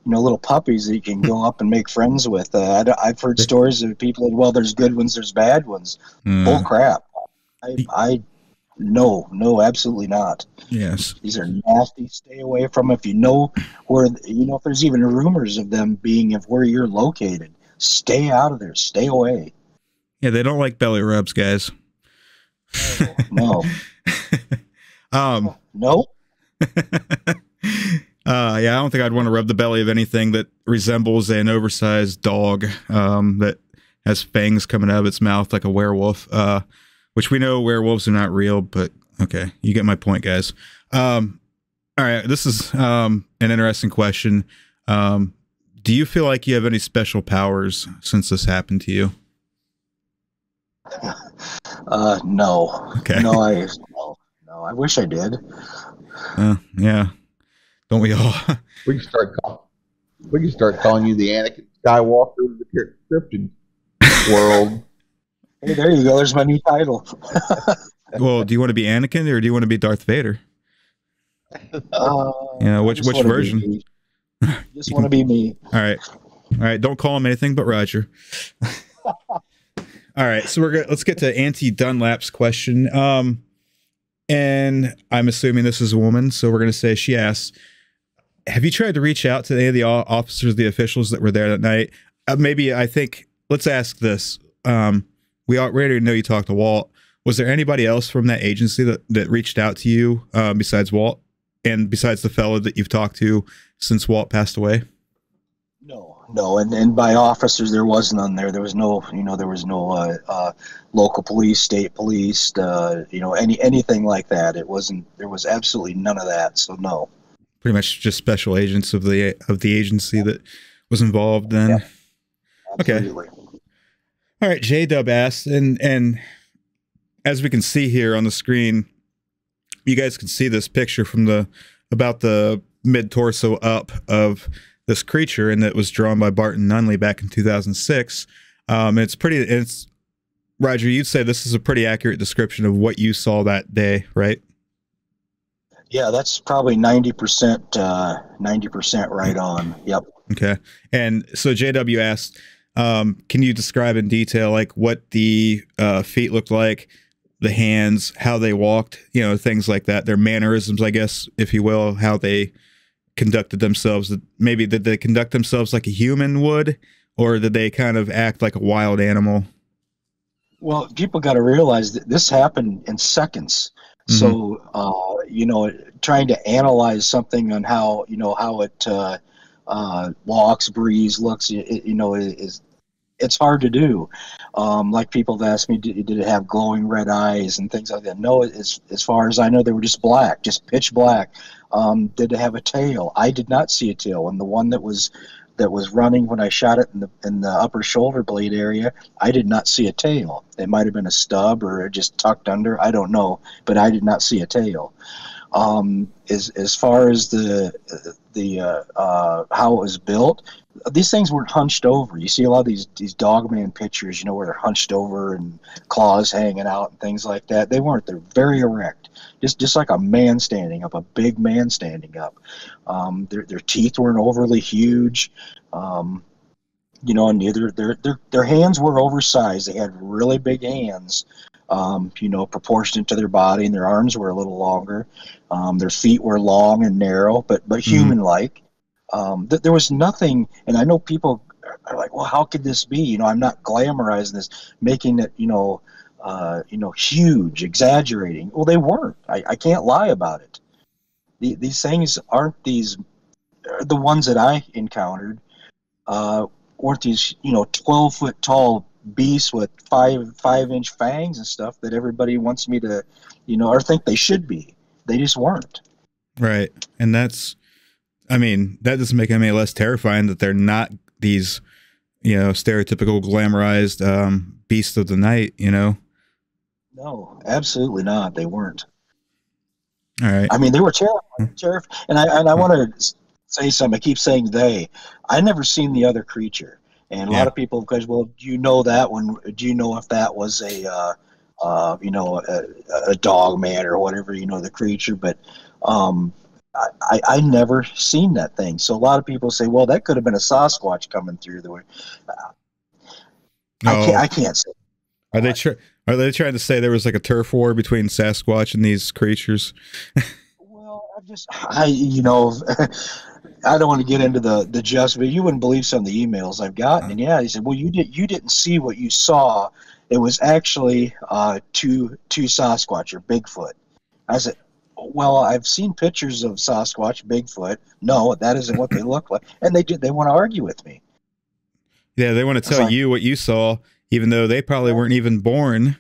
Speaker 2: you know, little puppies that you can go up and make friends with. I've heard stories of people that, well, there's good ones, there's bad ones. Bull crap. No, absolutely not.
Speaker 1: Yes.
Speaker 2: These are nasty. Stay away from them. If you know where, you know, if there's even rumors of them being of where you're located, stay out of there. Stay away.
Speaker 1: Yeah, they don't like belly rubs, guys.
Speaker 2: No. No.
Speaker 1: Yeah, I don't think I'd want to rub the belly of anything that resembles an oversized dog that has fangs coming out of its mouth like a werewolf. Which we know werewolves are not real, but okay, you get my point, guys. All right, this is an interesting question. Do you feel like you have any special powers since this happened to you?
Speaker 2: No.
Speaker 1: Okay.
Speaker 2: No, I wish I did.
Speaker 1: Yeah. Don't we all?
Speaker 3: We can start calling you the Anakin Skywalker of the scripted world.
Speaker 2: Hey, there you go. There's my new title.
Speaker 1: Well, do you want to be Anakin or do you want to be Darth Vader? Yeah, which version?
Speaker 2: Just want to be me.
Speaker 1: All right. Don't call him anything but Roger. All right, so let's get to Auntie Dunlap's question. And I'm assuming this is a woman, so we're gonna say she asks, "Have you tried to reach out to any of the officers, the officials that were there that night?" Let's ask this. We already know you talked to Walt. Was there anybody else from that agency that reached out to you besides Walt, and besides the fellow that you've talked to since Walt passed away?
Speaker 2: No, and by officers there was none there. There was no, you know, local police, state police, you know, anything like that. There was absolutely none of that. So no.
Speaker 1: Pretty much just special agents of the agency that was involved then.
Speaker 2: Yeah, absolutely.
Speaker 1: Okay. All right, J-Dub asked, and as we can see here on the screen, you guys can see this picture from about the mid-torso up of this creature, and that was drawn by Barton Nunley back in 2006. It's Roger, you'd say this is a pretty accurate description of what you saw that day, right?
Speaker 2: Yeah, that's probably 90% right on. Yep.
Speaker 1: Okay. And so JW asked, can you describe in detail like what the feet looked like, the hands, how they walked, you know, things like that, their mannerisms, I guess, if you will, how they conducted themselves? Maybe did they conduct themselves like a human would, or did they kind of act like a wild animal?
Speaker 2: Well, people got to realize that this happened in seconds. Mm-hmm. So, you know, trying to analyze something on how, you know, how it walks, breathes, looks, you know, it's hard to do. Like people have asked me, did it have glowing red eyes and things like that? No, as far as I know, they were just black, just pitch black. Did it have a tail? I did not see a tail. And the one that was running when I shot it in the upper shoulder blade area, I did not see a tail. It might have been a stub or just tucked under. I don't know, but I did not see a tail. As far as the how it was built, these things weren't hunched over. You see a lot of these Dogman pictures, you know, where they're hunched over and claws hanging out and things like that. They weren't. They're very erect, just like a man standing up, a big man standing up. Their teeth weren't overly huge, you know, and neither their hands were oversized. They had really big hands. You know, proportionate to their body, and their arms were a little longer. Their feet were long and narrow, but human-like. There was nothing, and I know people are like, well, how could this be? You know, I'm not glamorizing this, making it, you know, huge, exaggerating. Well, they weren't. I can't lie about it. These things aren't the ones that I encountered, weren't these, you know, 12-foot tall beasts with 5-inch fangs and stuff that everybody wants me to, you know, or think they should be. They just weren't.
Speaker 1: Right. And that's, I mean, that doesn't make them any less terrifying that they're not these, stereotypical glamorized beast of the night,
Speaker 2: No, absolutely not. They weren't.
Speaker 1: All right.
Speaker 2: I mean, they were terrifying. And I want to say something. I keep saying they. I never seen the other creature. And a lot of people, because, well, do you know that one? Do you know if that was a dog man or whatever, the creature? But I never seen that thing. So a lot of people say, well, that could have been a Sasquatch coming through the way. I can't say.
Speaker 1: Are they trying to say there was like a turf war between Sasquatch and these creatures?
Speaker 2: Well, I don't want to get into the just, but you wouldn't believe some of the emails I've gotten. And he said, well, you didn't see what you saw. It was actually two Sasquatch or Bigfoot. I said, well, I've seen pictures of Sasquatch, Bigfoot. No, that isn't what they look like. And they want to argue with me.
Speaker 1: Yeah, they want to tell you what you saw, even though they probably weren't even born.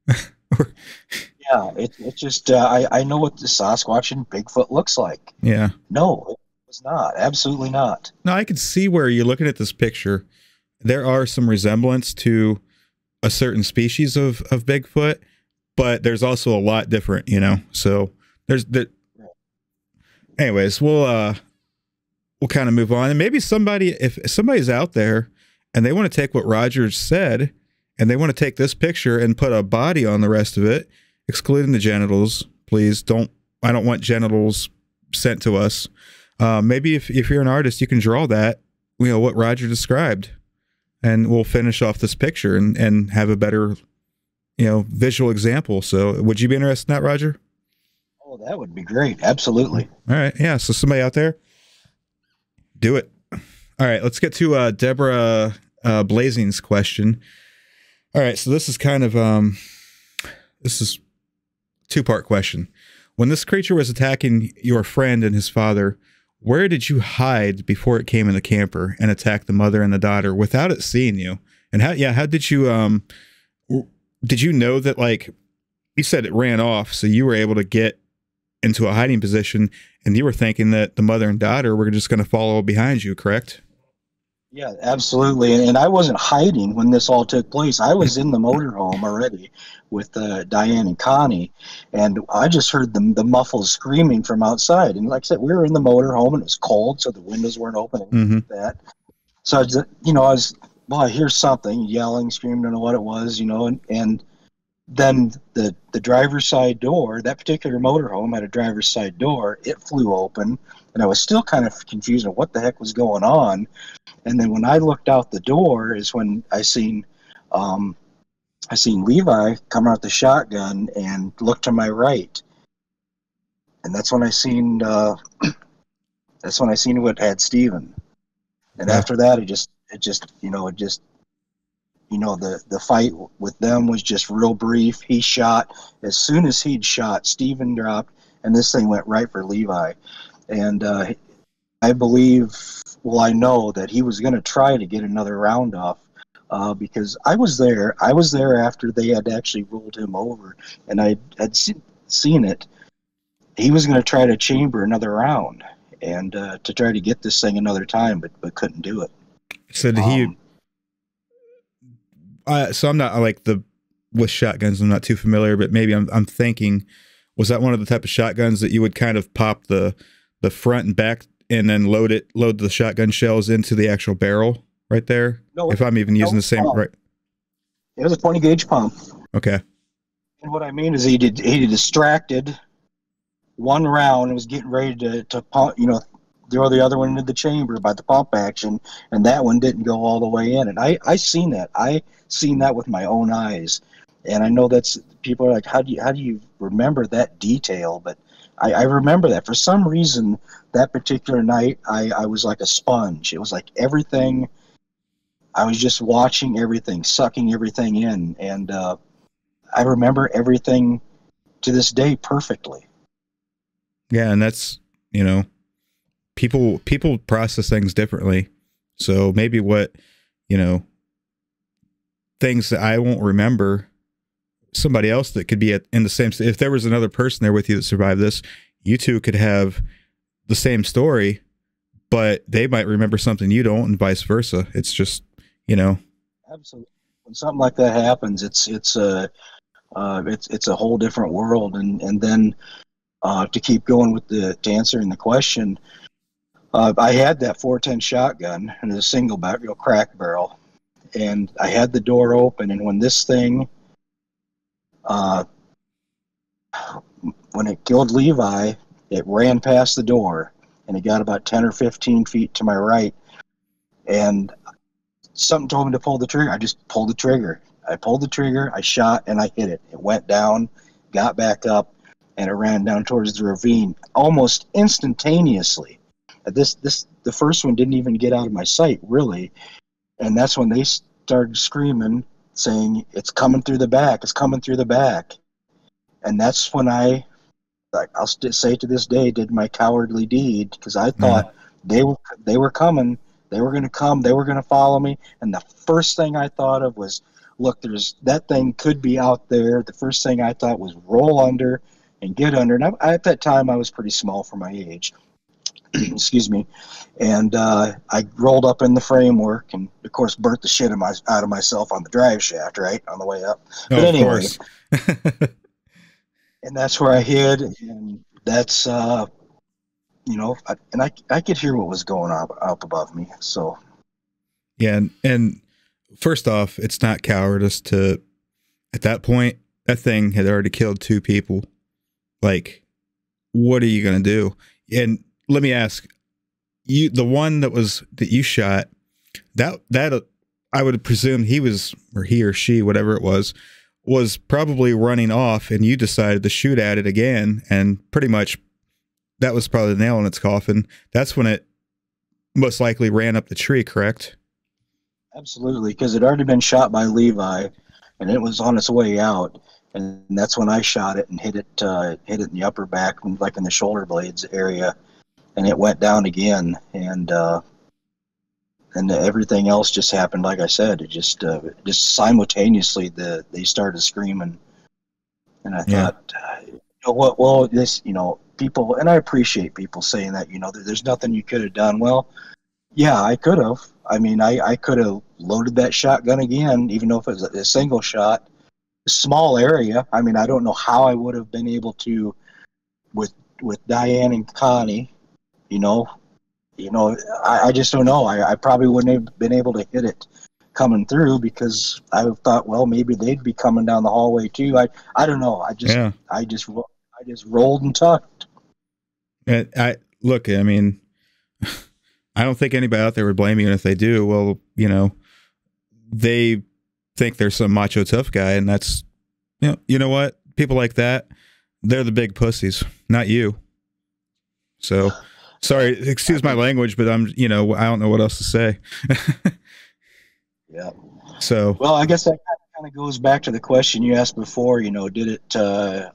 Speaker 2: Yeah, it's just I know what the Sasquatch and Bigfoot looks like.
Speaker 1: Yeah.
Speaker 2: No, it was not. Absolutely not.
Speaker 1: No, I can see where you're looking at this picture. There are some resemblance to a certain species of Bigfoot, but there's also a lot different, So anyways, we'll kind of move on, and maybe if somebody's out there and they want to take what Rogers said and they want to take this picture and put a body on the rest of it, excluding the genitals, please I don't want genitals sent to us. Maybe if you're an artist, you can draw that, what Roger described, and we'll finish off this picture and have a better, visual example. So would you be interested in that, Roger?
Speaker 2: Oh, that would be great. Absolutely.
Speaker 1: All right. Yeah. So somebody out there, do it. All right. Let's get to Deborah Blazing's question. All right. So this is kind of this is two-part question. When this creature was attacking your friend and his father, where did you hide before it came in the camper and attacked the mother and the daughter without it seeing you? And how did you know that, like, you said it ran off, so you were able to get into a hiding position, and you were thinking that the mother and daughter were just going to follow behind you, correct?
Speaker 2: Yeah, absolutely. And I wasn't hiding when this all took place. I was in the motorhome already with Diane and Connie, and I just heard the muffled screaming from outside. And like I said, we were in the motorhome, and it was cold, so the windows weren't opening. Like that. So I hear something yelling, screaming, don't know what it was, and then the driver's side door, that particular motorhome had a driver's side door, it flew open, and I was still kind of confused on what the heck was going on. And then when I looked out the door is when I seen Levi come out the shotgun and look to my right, and that's when I seen what had Steven. And after that, the fight with them was just real brief. He shot. As soon as he'd shot, Steven dropped, and this thing went right for Levi. And I know that he was going to try to get another round off because I was there. I was there after they had actually rolled him over, and I had seen it. He was going to try to chamber another round and to try to get this thing another time, but couldn't do it.
Speaker 1: So did he? So I'm not with shotguns. I'm not too familiar, but maybe I'm thinking, was that one of the type of shotguns that you would kind of pop the front and back and then load the shotgun shells into the actual barrel right there? No, if I'm even using the same right.
Speaker 2: It was a 20 gauge pump.
Speaker 1: Okay.
Speaker 2: And what I mean is he distracted one round and was getting ready to pump, throw the other one into the chamber by the pump action, and that one didn't go all the way in. And I seen that. I seen that with my own eyes. And I know that's, people are like, how do you remember that detail? But I remember that. For some reason, that particular night, I was like a sponge. It was like everything, I was just watching everything, sucking everything in. And I remember everything to this day perfectly.
Speaker 1: Yeah, and that's, people process things differently. So maybe things that I won't remember, somebody else that could be in the same, if there was another person there with you that survived this, you two could have the same story, but they might remember something you don't, and vice versa. It's just you know.
Speaker 2: Absolutely. When something like that happens, it's a whole different world. And then to keep going with to answering the question, I had that 410 shotgun and a single barrel, crack barrel, and I had the door open. And when this thing, uh, when it killed Levi, it ran past the door, and it got about 10 or 15 feet to my right, and something told me to pull the trigger. I just pulled the trigger. I pulled the trigger, I shot, and I hit it. It went down, got back up, and it ran down towards the ravine almost instantaneously. The first one didn't even get out of my sight, really. And that's when they started screaming, saying, "It's coming through the back, it's coming through the back." And that's when I'll say to this day, did my cowardly deed, because I thought they were coming. They were going to come. They were going to follow me. And the first thing I thought of was, look, that thing could be out there. The first thing I thought was roll under and get under. And at that time, I was pretty small for my age. Excuse me. And I rolled up in the framework and, of course, burnt the shit out of myself on the drive shaft, right, on the way up.
Speaker 1: Oh,
Speaker 2: but anyway,
Speaker 1: of course.
Speaker 2: And that's where I hid. And that's, I could hear what was going on up above me. So,
Speaker 1: Yeah, and first off, it's not cowardice to, at that point, that thing had already killed 2 people. Like, what are you going to do? And let me ask you, the one that you shot, that I would presume he or she, whatever it was probably running off, and you decided to shoot at it again, and pretty much that was probably the nail in its coffin. That's when it most likely ran up the tree, correct?
Speaker 2: absolutely, because it had already been shot by Levi, and it was on its way out. And that's when I shot it and hit it in the upper back, like in the shoulder blades area, and it went down again. And everything else just happened. Like I said, it just simultaneously they started screaming, and I thought, you know what? Well, people, and I appreciate people saying that, there's nothing you could have done. Well, yeah, I could have. I mean, I could have loaded that shotgun again, even though if it was a single shot, small area. I mean, I don't know how I would have been able to with Diane and Connie. I just don't know. I probably wouldn't have been able to hit it coming through, because I thought, well, maybe they'd be coming down the hallway too. I don't know. I just rolled and tucked.
Speaker 1: Look, I mean, I don't think anybody out there would blame you, and if they do, well, they think they're some macho tough guy, and that's, you know what? People like that, they're the big pussies, not you. So, sorry, excuse my language, but I don't know what else to say.
Speaker 2: Yeah.
Speaker 1: So,
Speaker 2: well, I guess that kind of goes back to the question you asked before. Did it, did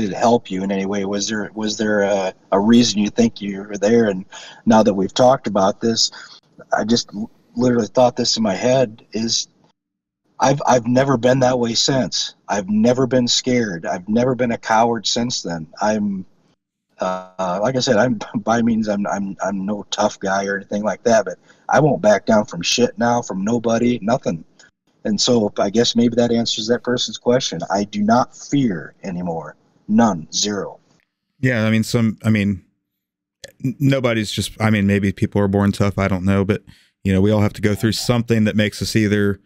Speaker 2: it help you in any way? Was there a reason you think you were there? And now that we've talked about this, I just literally thought this in my head is, I've never been that way since. I've never been scared. I've never been a coward since then. I'm, like I said, I'm by means I'm no tough guy or anything like that, but I won't back down from shit now, from nobody, nothing. And so I guess maybe that answers that person's question. I do not fear anymore. None. Zero.
Speaker 1: yeah, I mean, nobody's just, maybe people are born tough. I don't know, but we all have to go through something that makes us either,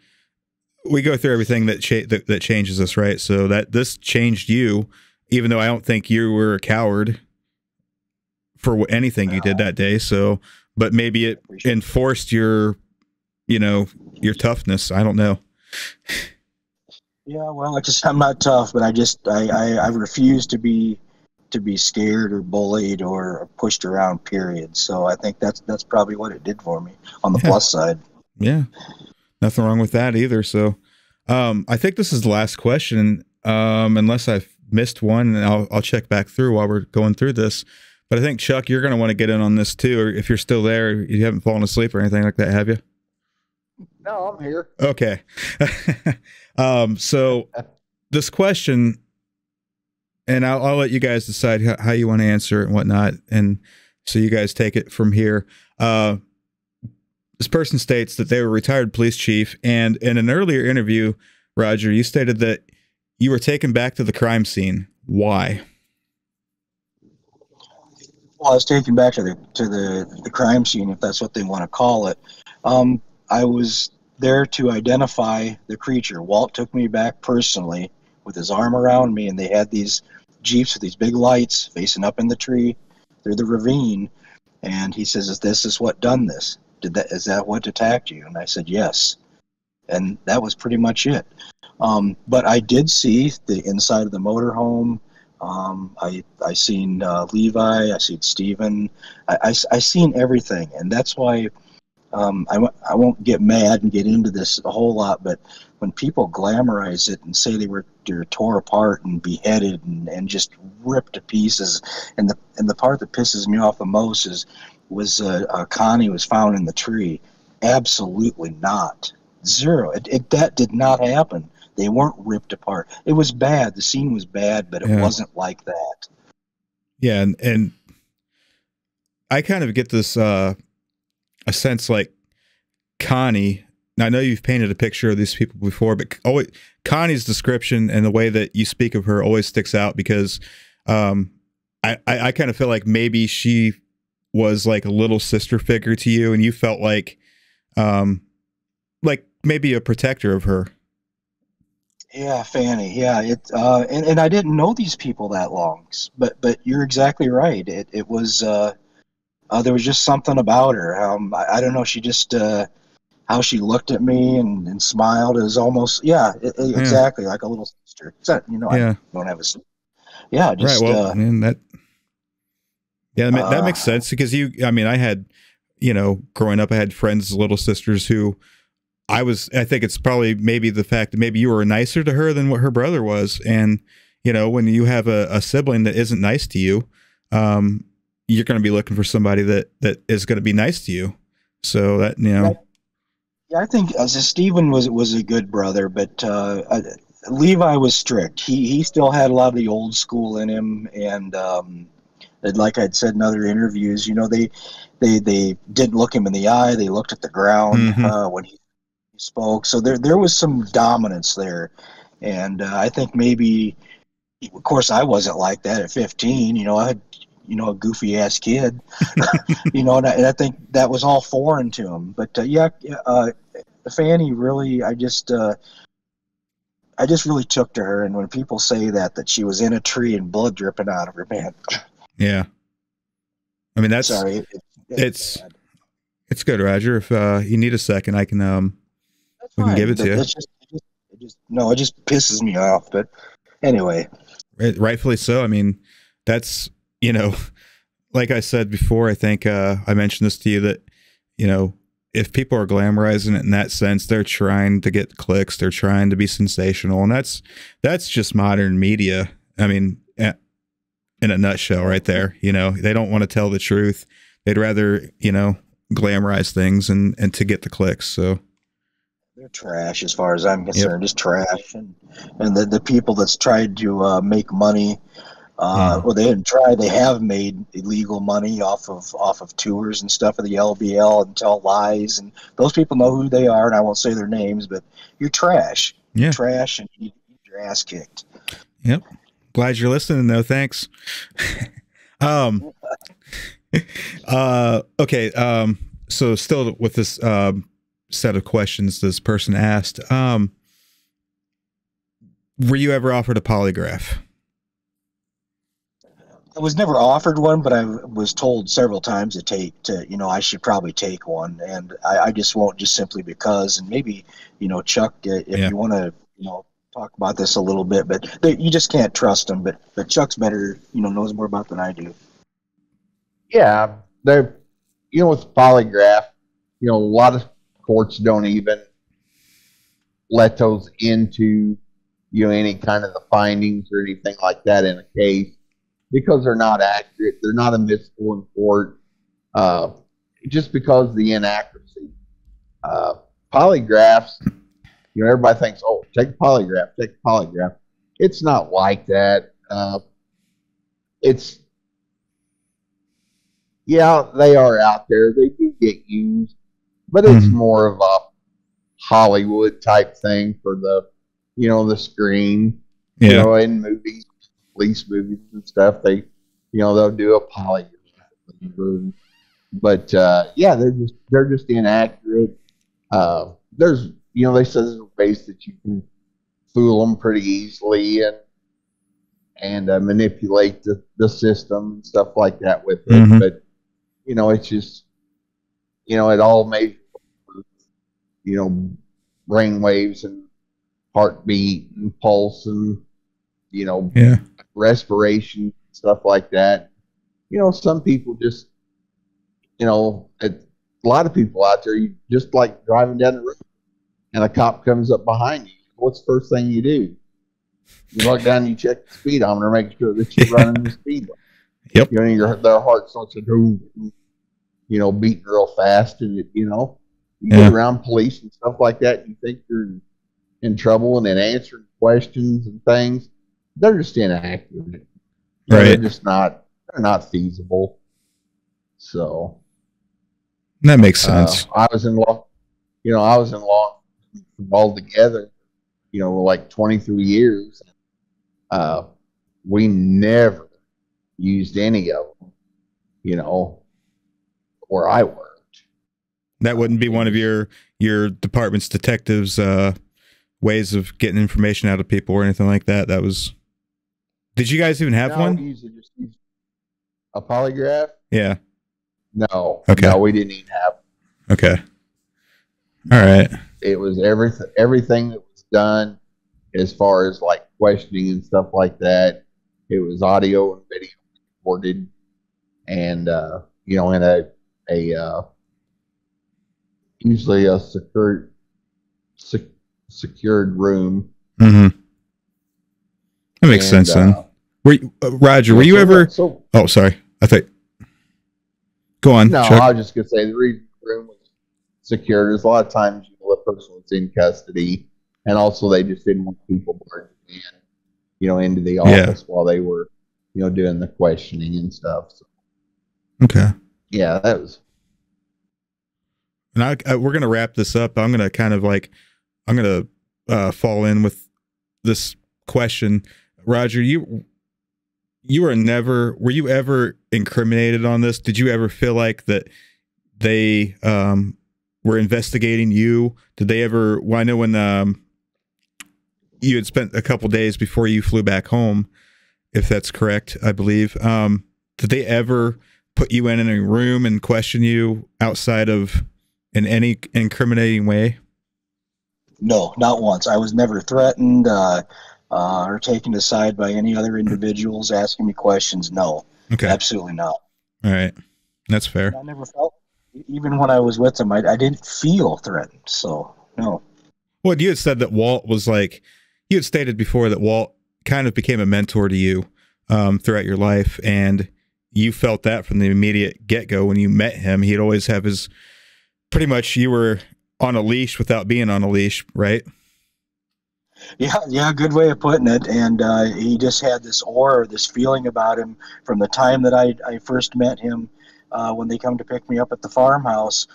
Speaker 1: we go through everything that changes us, right? So that this changed you, even though I don't think you were a coward for anything you did that day. So, but maybe it enforced your toughness. I don't know.
Speaker 2: Yeah, well, I'm not tough, but I refuse to be scared or bullied or pushed around, period. So I think that's probably what it did for me on the plus side.
Speaker 1: Yeah. Nothing wrong with that either. So, I think this is the last question, unless I've missed one, and I'll check back through while we're going through this. But I think, Chuck, you're going to want to get in on this too, or if you're still there, you haven't fallen asleep or anything like that, have you?
Speaker 3: No, I'm here.
Speaker 1: Okay. So this question, and I'll let you guys decide how you want to answer it and whatnot. And so you guys take it from here. The this person states that they were a retired police chief, and in an earlier interview, Roger, you stated that you were taken back to the crime scene. Why?
Speaker 2: Well, I was taken back to the crime scene, if that's what they want to call it. I was there to identify the creature. Walt took me back personally with his arm around me, and they had these jeeps with these big lights facing up in the tree through the ravine. And he says, "This is what done this? Is that what attacked you?" And I said, "Yes." And that was pretty much it. But I did see the inside of the motorhome. I seen Levi. I seen Stephen. I seen everything, and that's why I won't get mad and get into this a whole lot. But when people glamorize it and say they were tore apart and beheaded and just ripped to pieces, and the part that pisses me off the most was Connie was found in the tree. Absolutely not. Zero. That did not happen. They weren't ripped apart. It was bad. The scene was bad, but it wasn't like that.
Speaker 1: Yeah, and I kind of get this a sense like Connie. Now, I know you've painted a picture of these people before, but Connie's description and the way that you speak of her always sticks out because I kind of feel like maybe she was like a little sister figure to you, and you felt like maybe a protector of her.
Speaker 2: Yeah, Fanny. Yeah, and I didn't know these people that long, but you're exactly right. It was there was just something about her. I don't know. She just how she looked at me and smiled. It was almost exactly like a little sister. Except, I don't have a sister. Yeah, just
Speaker 1: right. Well, that makes sense because I had, growing up, I had friends, little sisters who. I think it's probably maybe the fact that maybe you were nicer to her than what her brother was. And, when you have a sibling that isn't nice to you, you're going to be looking for somebody that is going to be nice to you. So that,
Speaker 2: Yeah, I think Stephen was a good brother, but Levi was strict. He still had a lot of the old school in him. And like I'd said in other interviews, they didn't look him in the eye. They looked at the ground when he spoke. So there was some dominance there, and I think maybe, of course, I wasn't like that at 15. I had a goofy ass kid, and I think that was all foreign to him. But Fanny really, I just really took to her, and when people say that she was in a tree and blood dripping out of her, man.
Speaker 1: Yeah, I mean that's
Speaker 2: sorry.
Speaker 1: It's good, Roger. If you need a second, I can we can give it to you.
Speaker 2: It just pisses me off. But anyway,
Speaker 1: rightfully so. I mean, that's like I said before. I think I mentioned this to you that if people are glamorizing it in that sense, they're trying to get clicks. They're trying to be sensational, and that's just modern media. I mean, in a nutshell, right there. They don't want to tell the truth. They'd rather glamorize things and to get the clicks. So.
Speaker 2: They're trash as far as I'm concerned. Just trash, and the people that's tried to make money, well, they didn't try. They have made illegal money off of tours and stuff of the LBL and tell lies, and those people know who they are, and I won't say their names, but you're trash.
Speaker 1: Yeah,
Speaker 2: you're trash, and you get your ass kicked.
Speaker 1: Yep. Glad you're listening, though. Thanks. Okay. So still with this set of questions this person asked, were you ever offered a polygraph?
Speaker 2: I was never offered one, but I was told several times I should probably take one, and I just won't, just simply because. And maybe, Chuck, if you want to, talk about this a little bit, but you just can't trust him. But Chuck's better, knows more about than I do.
Speaker 3: Yeah, they're, with polygraph, a lot of courts don't even let those into, any kind of the findings or anything like that in a case because they're not accurate. They're not admissible in court just because of the inaccuracy. Polygraphs, everybody thinks, oh, take a polygraph. It's not like that. They are out there. They do get used. but it's more of a Hollywood type thing for the, the screen.
Speaker 1: Yeah.
Speaker 3: In movies, police movies and stuff, they'll do a polygraph. But yeah, they're just inaccurate. There's they said there's ways that you can fool them pretty easily and manipulate the system and stuff like that with it. But it's just it all measures brain waves and heartbeat and pulse and respiration, stuff like that. Some people just a lot of people out there, you just like driving down the road and a cop comes up behind you. What's the first thing you do? You look down and you check the speedometer, make sure that you're running the speed limit.
Speaker 1: Yep.
Speaker 3: Their heart starts to do, beating real fast, and you get around police and stuff like that. You think you're in trouble, and then answering questions and things, they're just inaccurate.
Speaker 1: Right.
Speaker 3: They're not feasible. So
Speaker 1: that makes sense.
Speaker 3: I was in law altogether, like 23 years. We never used any of them, where I worked.
Speaker 1: That wouldn't be one of your department's detectives' ways of getting information out of people or anything like that. That was. Did you guys even have one?
Speaker 3: We usually just used a polygraph.
Speaker 1: Yeah.
Speaker 3: No.
Speaker 1: Okay.
Speaker 3: No, we didn't even have.
Speaker 1: Okay. All right.
Speaker 3: It was everything that was done as far as like questioning and stuff like that. It was audio and video recorded, and in a usually a secured room.
Speaker 1: Mm-hmm. That makes sense then. Were you, Roger? Were you ever? Oh, sorry. I thought. Go on.
Speaker 3: No,
Speaker 1: Chuck.
Speaker 3: I was just gonna say the room was secured. There's a lot of times the person was in custody, and also they just didn't want people barging in, into the office while they were, doing the questioning and stuff. So.
Speaker 1: Okay.
Speaker 3: Yeah, that was.
Speaker 1: And we're gonna wrap this up. I'm gonna fall in with this question, Roger. Were you ever incriminated on this? Did you ever feel like that they were investigating you? Did they ever? Well, I know when you had spent a couple days before you flew back home, if that's correct, I believe. Did they ever put you in a room and question you outside of in any incriminating way?
Speaker 2: No, not once. I was never threatened or taken aside by any other individuals asking me questions. No,
Speaker 1: okay,
Speaker 2: absolutely not.
Speaker 1: All right, that's fair.
Speaker 2: I never felt, even when I was with them, I didn't feel threatened. So no.
Speaker 1: Well, you had said that Walt was like, you had stated before that Walt kind of became a mentor to you throughout your life, and you felt that from the immediate get-go when you met him. He'd always have his, pretty much you were on a leash without being on a leash, right?
Speaker 2: Yeah, good way of putting it. And he just had this aura, this feeling about him from the time that I first met him when they come to pick me up at the farmhouse.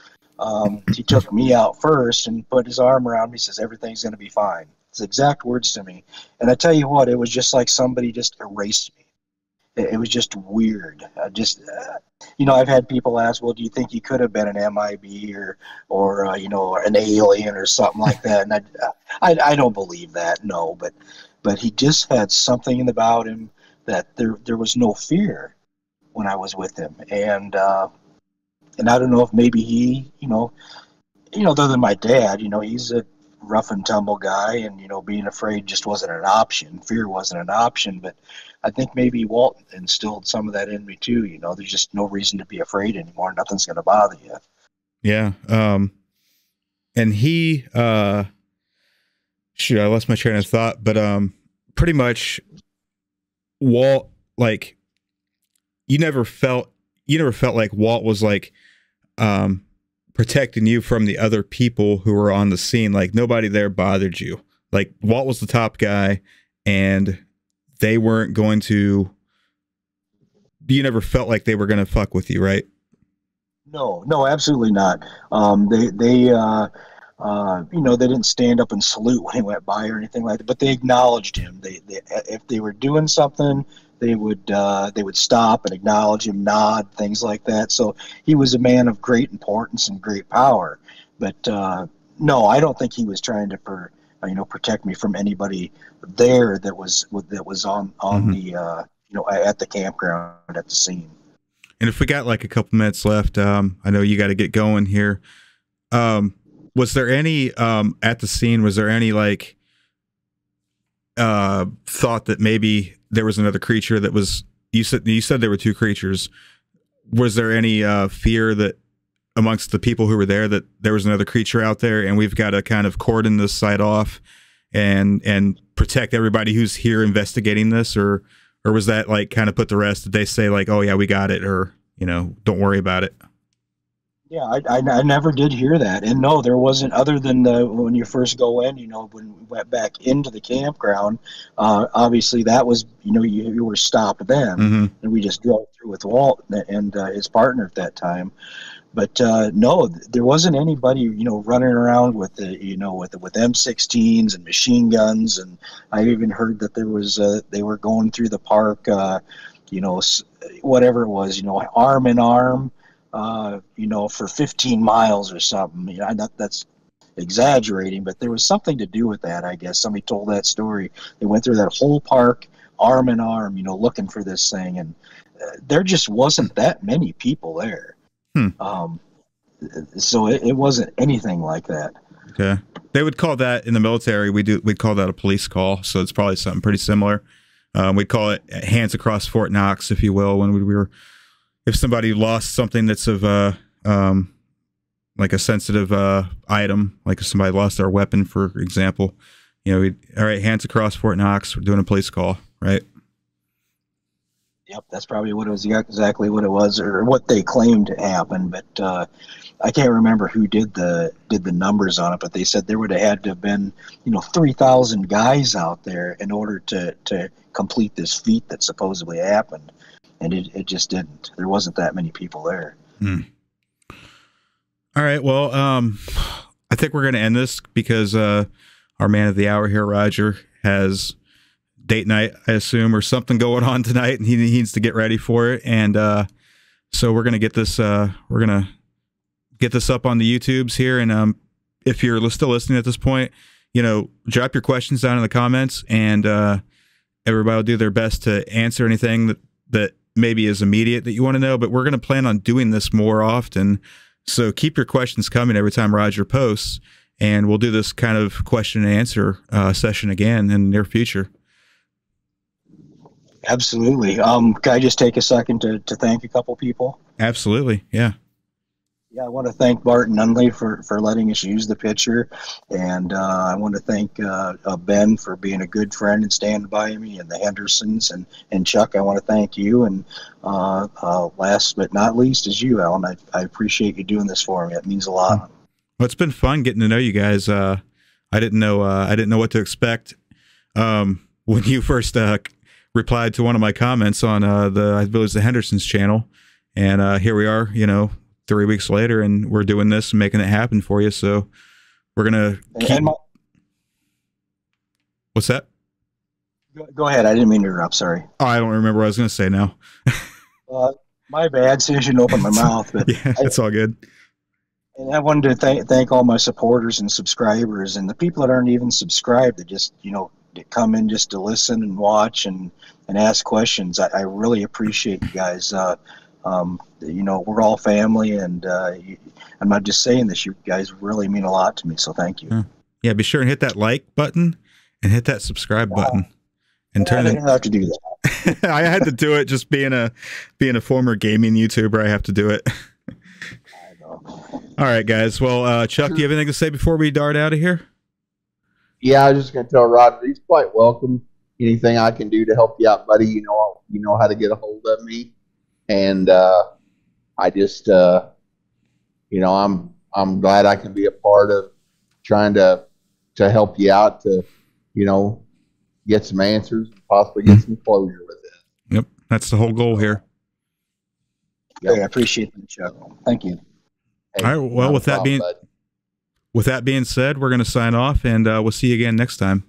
Speaker 2: He took me out first and put his arm around me, says, everything's going to be fine. His exact words to me. And I tell you what, it was just like somebody just erased me. It was just weird. I've had people ask, well, do you think he could have been an MIB or an alien or something like that? And I don't believe that, no. But he just had something about him that there was no fear when I was with him. And I don't know if maybe he, other than my dad, he's a rough and tumble guy, and being afraid just wasn't an option. Fear wasn't an option, but I think maybe Walt instilled some of that in me too. There's just no reason to be afraid anymore. Nothing's going to bother you.
Speaker 1: Yeah. And he, shoot, I lost my train of thought, but pretty much Walt, like, you never felt like Walt was like protecting you from the other people who were on the scene. Like, nobody there bothered you. Like, Walt was the top guy, and they weren't going to. You never felt like they were going to fuck with you, right?
Speaker 2: No, no, absolutely not. They didn't stand up and salute when he went by or anything like that, but they acknowledged him. They if they were doing something, they would stop and acknowledge him, nod, things like that. So he was a man of great importance and great power. But no, I don't think he was trying to protect me from anybody there that was on
Speaker 1: Hmm.
Speaker 2: the at the campground at the scene.
Speaker 1: And if we got like a couple minutes left, I know you got to get going here. Um, was there any at the scene? Was there any like thought that maybe there was another creature that was? You said there were two creatures. Was there any fear that amongst the people who were there that there was another creature out there, and we've got to kind of cordon this site off and protect everybody who's here investigating this, or was that like kind of put to rest? Did they say like, oh yeah, we got it, or don't worry about it?
Speaker 2: Yeah, I never did hear that. And no, there wasn't, other than when you first go in, when we went back into the campground, obviously that was, you were stopped then,
Speaker 1: Hmm.
Speaker 2: and we just drove through with Walt and his partner at that time. But no, there wasn't anybody, running around with with M16s and machine guns. And I even heard that they were going through the park, whatever it was, arm in arm, for 15 miles or something. That's exaggerating, but there was something to do with that. I guess somebody told that story. They went through that whole park, arm in arm, looking for this thing, and there just wasn't that many people there.
Speaker 1: Hmm.
Speaker 2: Um, so it wasn't anything like that.
Speaker 1: Okay. They would call that in the military. We'd call that a police call. So it's probably something pretty similar. We'd call it hands across Fort Knox, if you will, when we were, if somebody lost something that's of like a sensitive item, like if somebody lost their weapon, for example, all right, hands across Fort Knox. We're doing a police call, right?
Speaker 2: Yep, that's probably what it was, exactly what it was, or what they claimed to happen. But I can't remember who did the numbers on it, but they said there would have had to have been 3,000 guys out there in order to complete this feat that supposedly happened, and it just didn't. There wasn't that many people there.
Speaker 1: Hmm. All right. Well, I think we're going to end this because our man of the hour here, Roger, has date night, I assume, or something going on tonight, and he needs to get ready for it. And so we're going to get this. We're going to get this up on the YouTubes here. And if you're still listening at this point, drop your questions down in the comments, and everybody will do their best to answer anything that maybe is immediate that you want to know. But we're going to plan on doing this more often. So keep your questions coming every time Roger posts, and we'll do this kind of question and answer session again in the near future.
Speaker 2: Absolutely. Can I just take a second to thank a couple people?
Speaker 1: Absolutely. Yeah.
Speaker 2: Yeah, I want to thank Bart Nunley for letting us use the picture, and I want to thank Ben for being a good friend and standing by me, and the Hendersons, and Chuck. I want to thank you, and last but not least is you, Alan. I appreciate you doing this for me. It means a lot.
Speaker 1: Well, it's been fun getting to know you guys. I didn't know what to expect when you first replied to one of my comments on I believe it was the Hendersons channel, and here we are, 3 weeks later, and we're doing this and making it happen for you. So we're gonna keep. What's that?
Speaker 2: Go ahead. I didn't mean to interrupt. Sorry.
Speaker 1: Oh, I don't remember what I was gonna say now.
Speaker 2: My bad. So I shouldn't open my mouth, but
Speaker 1: yeah, it's all good.
Speaker 2: And I wanted to thank all my supporters and subscribers, and the people that aren't even subscribed, that just that come in just to listen and watch and ask questions. I really appreciate you guys. We're all family, and I'm not just saying this. You guys really mean a lot to me, so thank you.
Speaker 1: Yeah, be sure and hit that like button and hit that subscribe button, and turn.
Speaker 2: I didn't have to do that.
Speaker 1: I had to do it. Just being a former gaming YouTuber, I have to do it.
Speaker 2: I know.
Speaker 1: All right, guys. Well, Chuck, do you have anything to say before we dart out of here?
Speaker 3: Yeah, I was just going to tell Roger he's quite welcome. Anything I can do to help you out, buddy, you know how to get a hold of me. And I just, I'm glad I can be a part of trying to help you out to, get some answers and possibly get some closure with it.
Speaker 1: Yep, that's the whole goal here.
Speaker 2: Hey, I appreciate that, Chuck. Thank you.
Speaker 3: Hey,
Speaker 1: All right. Well,
Speaker 3: not a
Speaker 1: with that
Speaker 3: problem,
Speaker 1: being
Speaker 3: bud.
Speaker 1: with that being said, we're going to sign off, and we'll see you again next time.